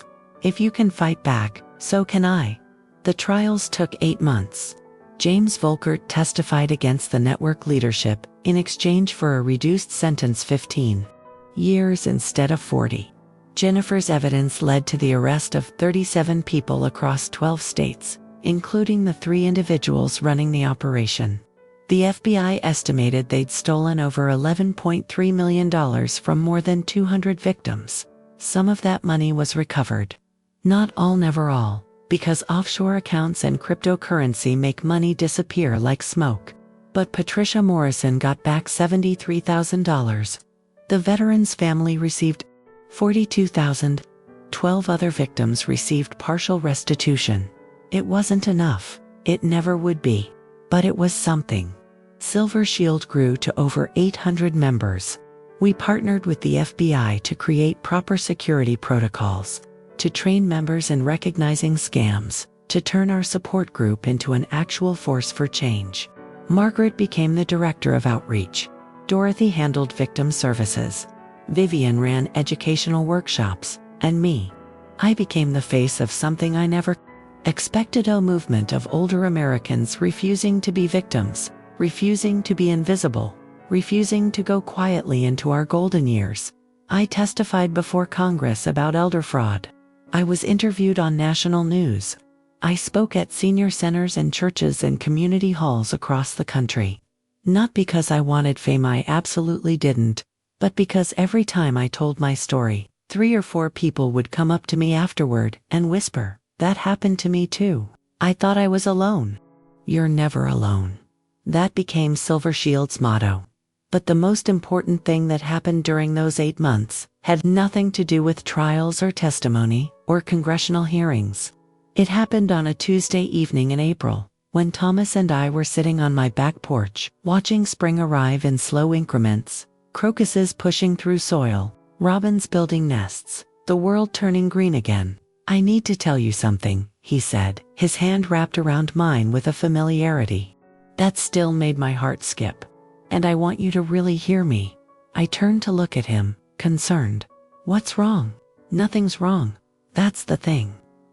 If you can fight back, so can I. The trials took 8 months. James Volkert testified against the network leadership in exchange for a reduced sentence, 15 years instead of 40. Jennifer's evidence led to the arrest of 37 people across 12 states, including the 3 individuals running the operation. The FBI estimated they'd stolen over $11.3 million from more than 200 victims. Some of that money was recovered. Not all, never all, because offshore accounts and cryptocurrency make money disappear like smoke. But Patricia Morrison got back $73,000. The veteran's family received $42,000. 12 other victims received partial restitution. It wasn't enough. It never would be. But it was something. Silver Shield grew to over 800 members. We partnered with the FBI to create proper security protocols, to train members in recognizing scams, to turn our support group into an actual force for change. Margaret became the director of outreach. Dorothy handled victim services. Vivian ran educational workshops, and me, I became the face of something I never expected, a movement of older Americans refusing to be victims, refusing to be invisible, refusing to go quietly into our golden years. I testified before Congress about elder fraud. I was interviewed on national news. I spoke at senior centers and churches and community halls across the country. Not because I wanted fame, I absolutely didn't, but because every time I told my story, 3 or 4 people would come up to me afterward and whisper, "That happened to me too." I thought I was alone. You're never alone. That became Silver Shield's motto. But the most important thing that happened during those 8 months had nothing to do with trials or testimony or congressional hearings. It happened on a Tuesday evening in April, when Thomas and I were sitting on my back porch, watching spring arrive in slow increments, crocuses pushing through soil, robins building nests, the world turning green again. "I need to tell you something," he said, his hand wrapped around mine with a familiarity that still made my heart skip. "And I want you to really hear me." I turned to look at him, concerned. "What's wrong?" "Nothing's wrong. That's the thing.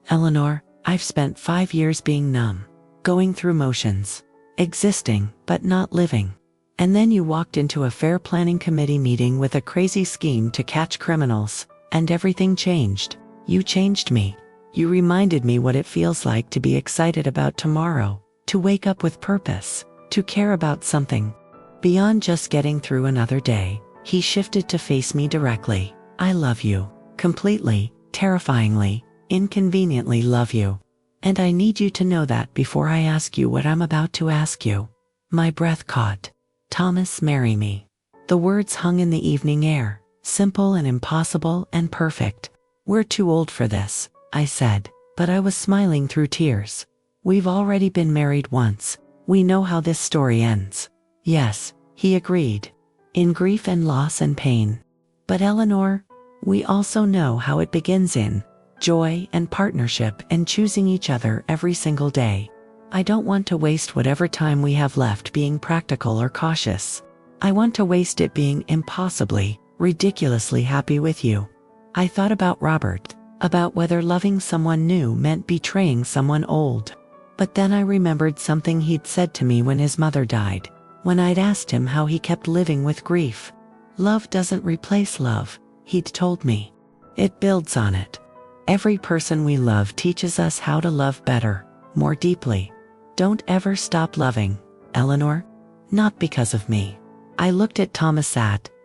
Eleanor, I've spent 5 years being numb, going through motions, existing but not living. And then you walked into a fair planning committee meeting with a crazy scheme to catch criminals, and everything changed. You changed me. You reminded me what it feels like to be excited about tomorrow, to wake up with purpose, to care about something beyond just getting through another day." He shifted to face me directly. "I love you. Completely, terrifyingly, inconveniently love you. And I need you to know that before I ask you what I'm about to ask you." My breath caught. "Thomas, marry me." The words hung in the evening air, simple and impossible and perfect. "We're too old for this," I said, but I was smiling through tears. "We've already been married once. We know how this story ends." "Yes," he agreed, "in grief and loss and pain. But Eleanor, we also know how it begins in joy and partnership and choosing each other every single day. I don't want to waste whatever time we have left being practical or cautious. I want to waste it being impossibly, ridiculously happy with you." I thought about Robert, about whether loving someone new meant betraying someone old. But then I remembered something he'd said to me when his mother died, when I'd asked him how he kept living with grief. "Love doesn't replace love," he'd told me. "It builds on it. Every person we love teaches us how to love better, more deeply. Don't ever stop loving, Eleanor. Not because of me." I looked at Thomas,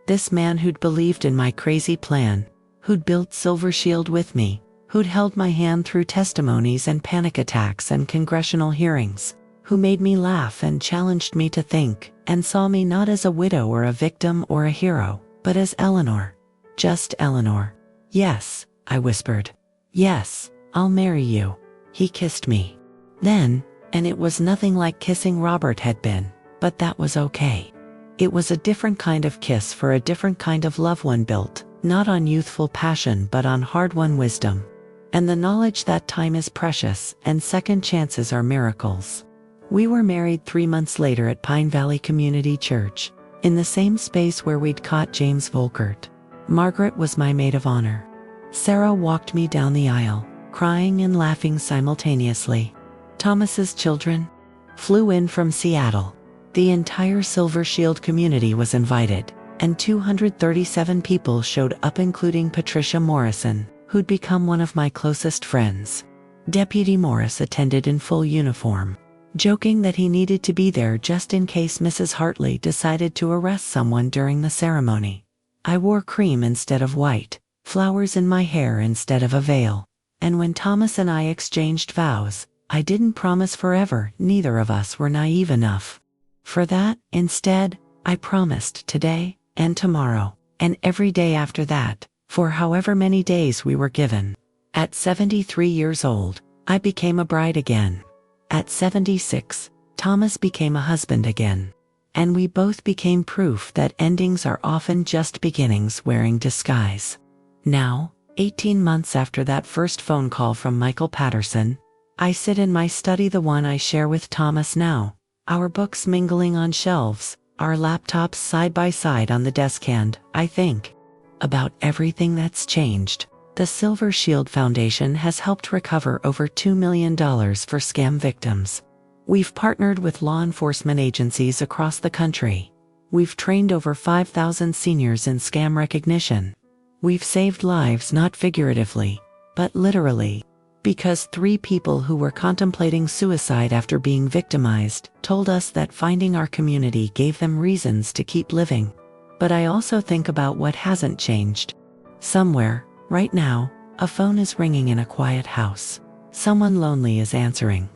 this man who'd believed in my crazy plan, who'd built Silver Shield with me, who'd held my hand through testimonies and panic attacks and congressional hearings, who made me laugh and challenged me to think, and saw me not as a widow or a victim or a hero, but as Eleanor. Just Eleanor. "Yes," I whispered. "Yes, I'll marry you." He kissed me. Then, and it was nothing like kissing Robert had been, but that was okay. It was a different kind of kiss for a different kind of love, one built, not on youthful passion but on hard-won wisdom. And the knowledge that time is precious and second chances are miracles. We were married 3 months later at Pine Valley Community Church, in the same space where we'd caught James Volkert. Margaret was my maid of honor. Sarah walked me down the aisle, crying and laughing simultaneously. Thomas's children flew in from Seattle. The entire Silver Shield community was invited, and 237 people showed up, including Patricia Morrison, who'd become one of my closest friends. Deputy Morris attended in full uniform, joking that he needed to be there just in case Mrs. Hartley decided to arrest someone during the ceremony. I wore cream instead of white, flowers in my hair instead of a veil. And when Thomas and I exchanged vows, I didn't promise forever. Neither of us were naive enough for that. Instead, I promised today and tomorrow and every day after that, for however many days we were given. At 73 years old, I became a bride again. At 76, Thomas became a husband again. And we both became proof that endings are often just beginnings wearing disguise. Now, 18 months after that first phone call from Michael Patterson, I sit in my study, the one I share with Thomas now, our books mingling on shelves, our laptops side by side on the desk, and I think about everything that's changed. The Silver Shield Foundation has helped recover over $2 million for scam victims. We've partnered with law enforcement agencies across the country. We've trained over 5,000 seniors in scam recognition. We've saved lives not figuratively, but literally. Because 3 people who were contemplating suicide after being victimized told us that finding our community gave them reasons to keep living. But I also think about what hasn't changed. Somewhere, right now, a phone is ringing in a quiet house. Someone lonely is answering.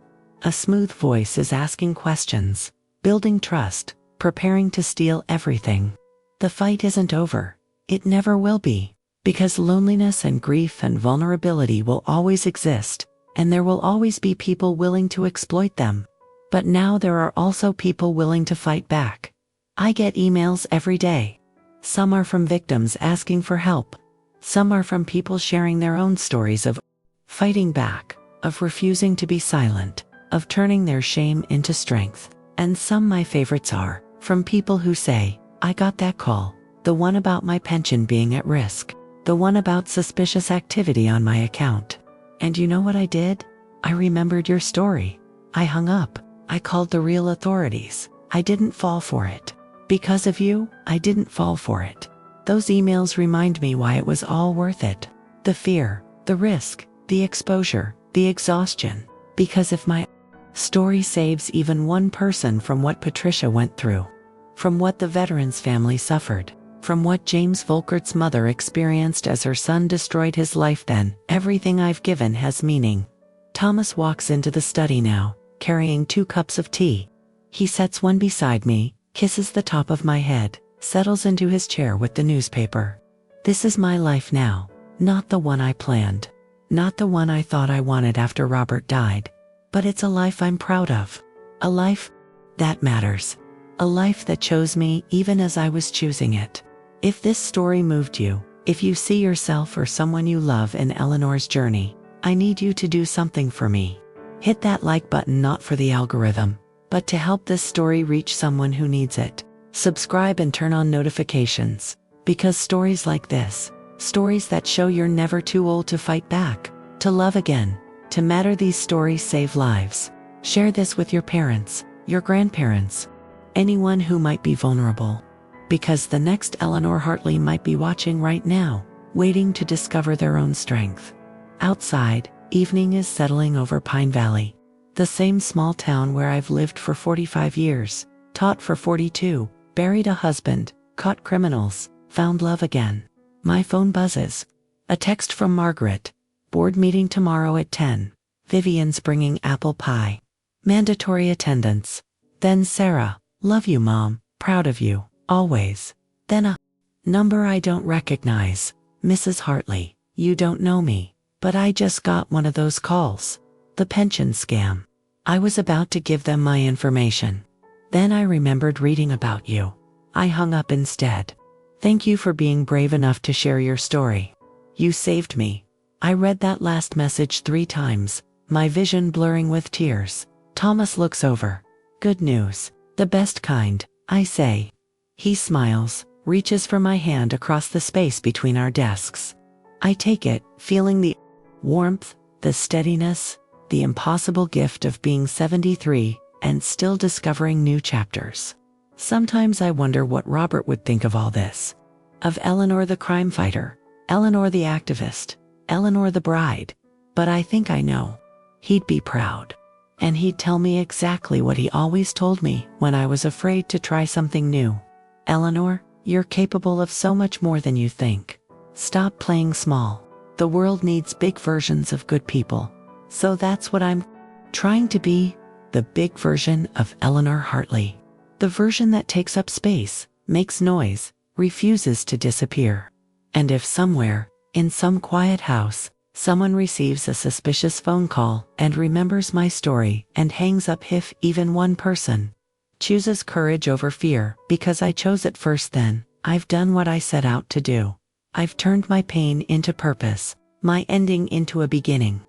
A smooth voice is asking questions, building trust, preparing to steal everything. The fight isn't over. It never will be. Because loneliness and grief and vulnerability will always exist, and there will always be people willing to exploit them. But now there are also people willing to fight back. I get emails every day. Some are from victims asking for help. Some are from people sharing their own stories of fighting back, of refusing to be silent, of turning their shame into strength. And some, my favorites, are from people who say, I got that call, the one about my pension being at risk, the one about suspicious activity on my account. And you know what I did? I remembered your story. I hung up. I called the real authorities. I didn't fall for it. Because of you, I didn't fall for it. Those emails remind me why it was all worth it. The fear, the risk, the exposure, the exhaustion. Because if my story saves even one person from what Patricia went through, from what the veteran's family suffered, from what James Volkert's mother experienced as her son destroyed his life, then everything I've given has meaning. Thomas walks into the study now, carrying 2 cups of tea. He sets one beside me, kisses the top of my head, settles into his chair with the newspaper. This is my life now, not the one I planned, not the one I thought I wanted after Robert died, but it's a life I'm proud of. A life that matters. A life that chose me even as I was choosing it. If this story moved you, if you see yourself or someone you love in Eleanor's journey, I need you to do something for me. Hit that like button, not for the algorithm, but to help this story reach someone who needs it. Subscribe and turn on notifications, because stories like this, stories that show you're never too old to fight back, to love again, to matter, these stories save lives. Share this with your parents, your grandparents, anyone who might be vulnerable. Because the next Eleanor Hartley might be watching right now, waiting to discover their own strength. Outside, evening is settling over Pine Valley, the same small town where I've lived for 45 years, taught for 42, buried a husband, caught criminals, found love again. My phone buzzes. A text from Margaret. Board meeting tomorrow at 10. Vivian's bringing apple pie. Mandatory attendance. Then Sarah. Love you, Mom. Proud of you. Always. Then a number I don't recognize. Mrs. Hartley, you don't know me, but I just got one of those calls. The pension scam. I was about to give them my information. Then I remembered reading about you. I hung up instead. Thank you for being brave enough to share your story. You saved me. I read that last message 3 times, my vision blurring with tears. Thomas looks over. Good news. The best kind, I say. He smiles, reaches for my hand across the space between our desks. I take it, feeling the warmth, the steadiness, the impossible gift of being 73 and still discovering new chapters. Sometimes I wonder what Robert would think of all this. Of Eleanor the crime fighter, Eleanor the activist, Eleanor the bride. But I think I know. He'd be proud. And he'd tell me exactly what he always told me when I was afraid to try something new. Eleanor, you're capable of so much more than you think. Stop playing small. The world needs big versions of good people. So that's what I'm trying to be, the big version of Eleanor Hartley. The version that takes up space, makes noise, refuses to disappear. And if somewhere, in some quiet house, someone receives a suspicious phone call and remembers my story and hangs up, if even one person chooses courage over fear because I chose it first, then I've done what I set out to do. I've turned my pain into purpose, my ending into a beginning,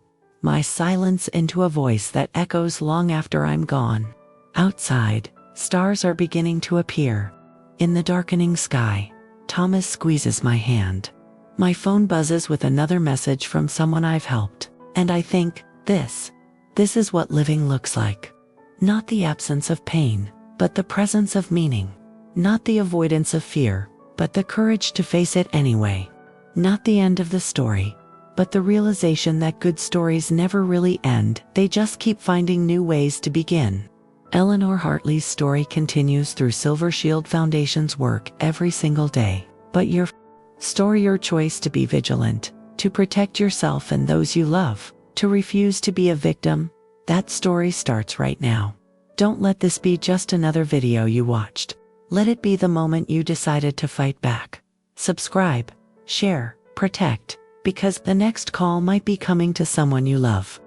my silence into a voice that echoes long after I'm gone. Outside, stars are beginning to appear. In the darkening sky, Thomas squeezes my hand. My phone buzzes with another message from someone I've helped, and I think, this is what living looks like. Not the absence of pain, but the presence of meaning. Not the avoidance of fear, but the courage to face it anyway. Not the end of the story, but the realization that good stories never really end, they just keep finding new ways to begin. Eleanor Hartley's story continues through Silver Shield Foundation's work every single day. But your story, your choice to be vigilant, to protect yourself and those you love, to refuse to be a victim, that story starts right now. Don't let this be just another video you watched. Let it be the moment you decided to fight back. Subscribe, share, protect, because the next call might be coming to someone you love.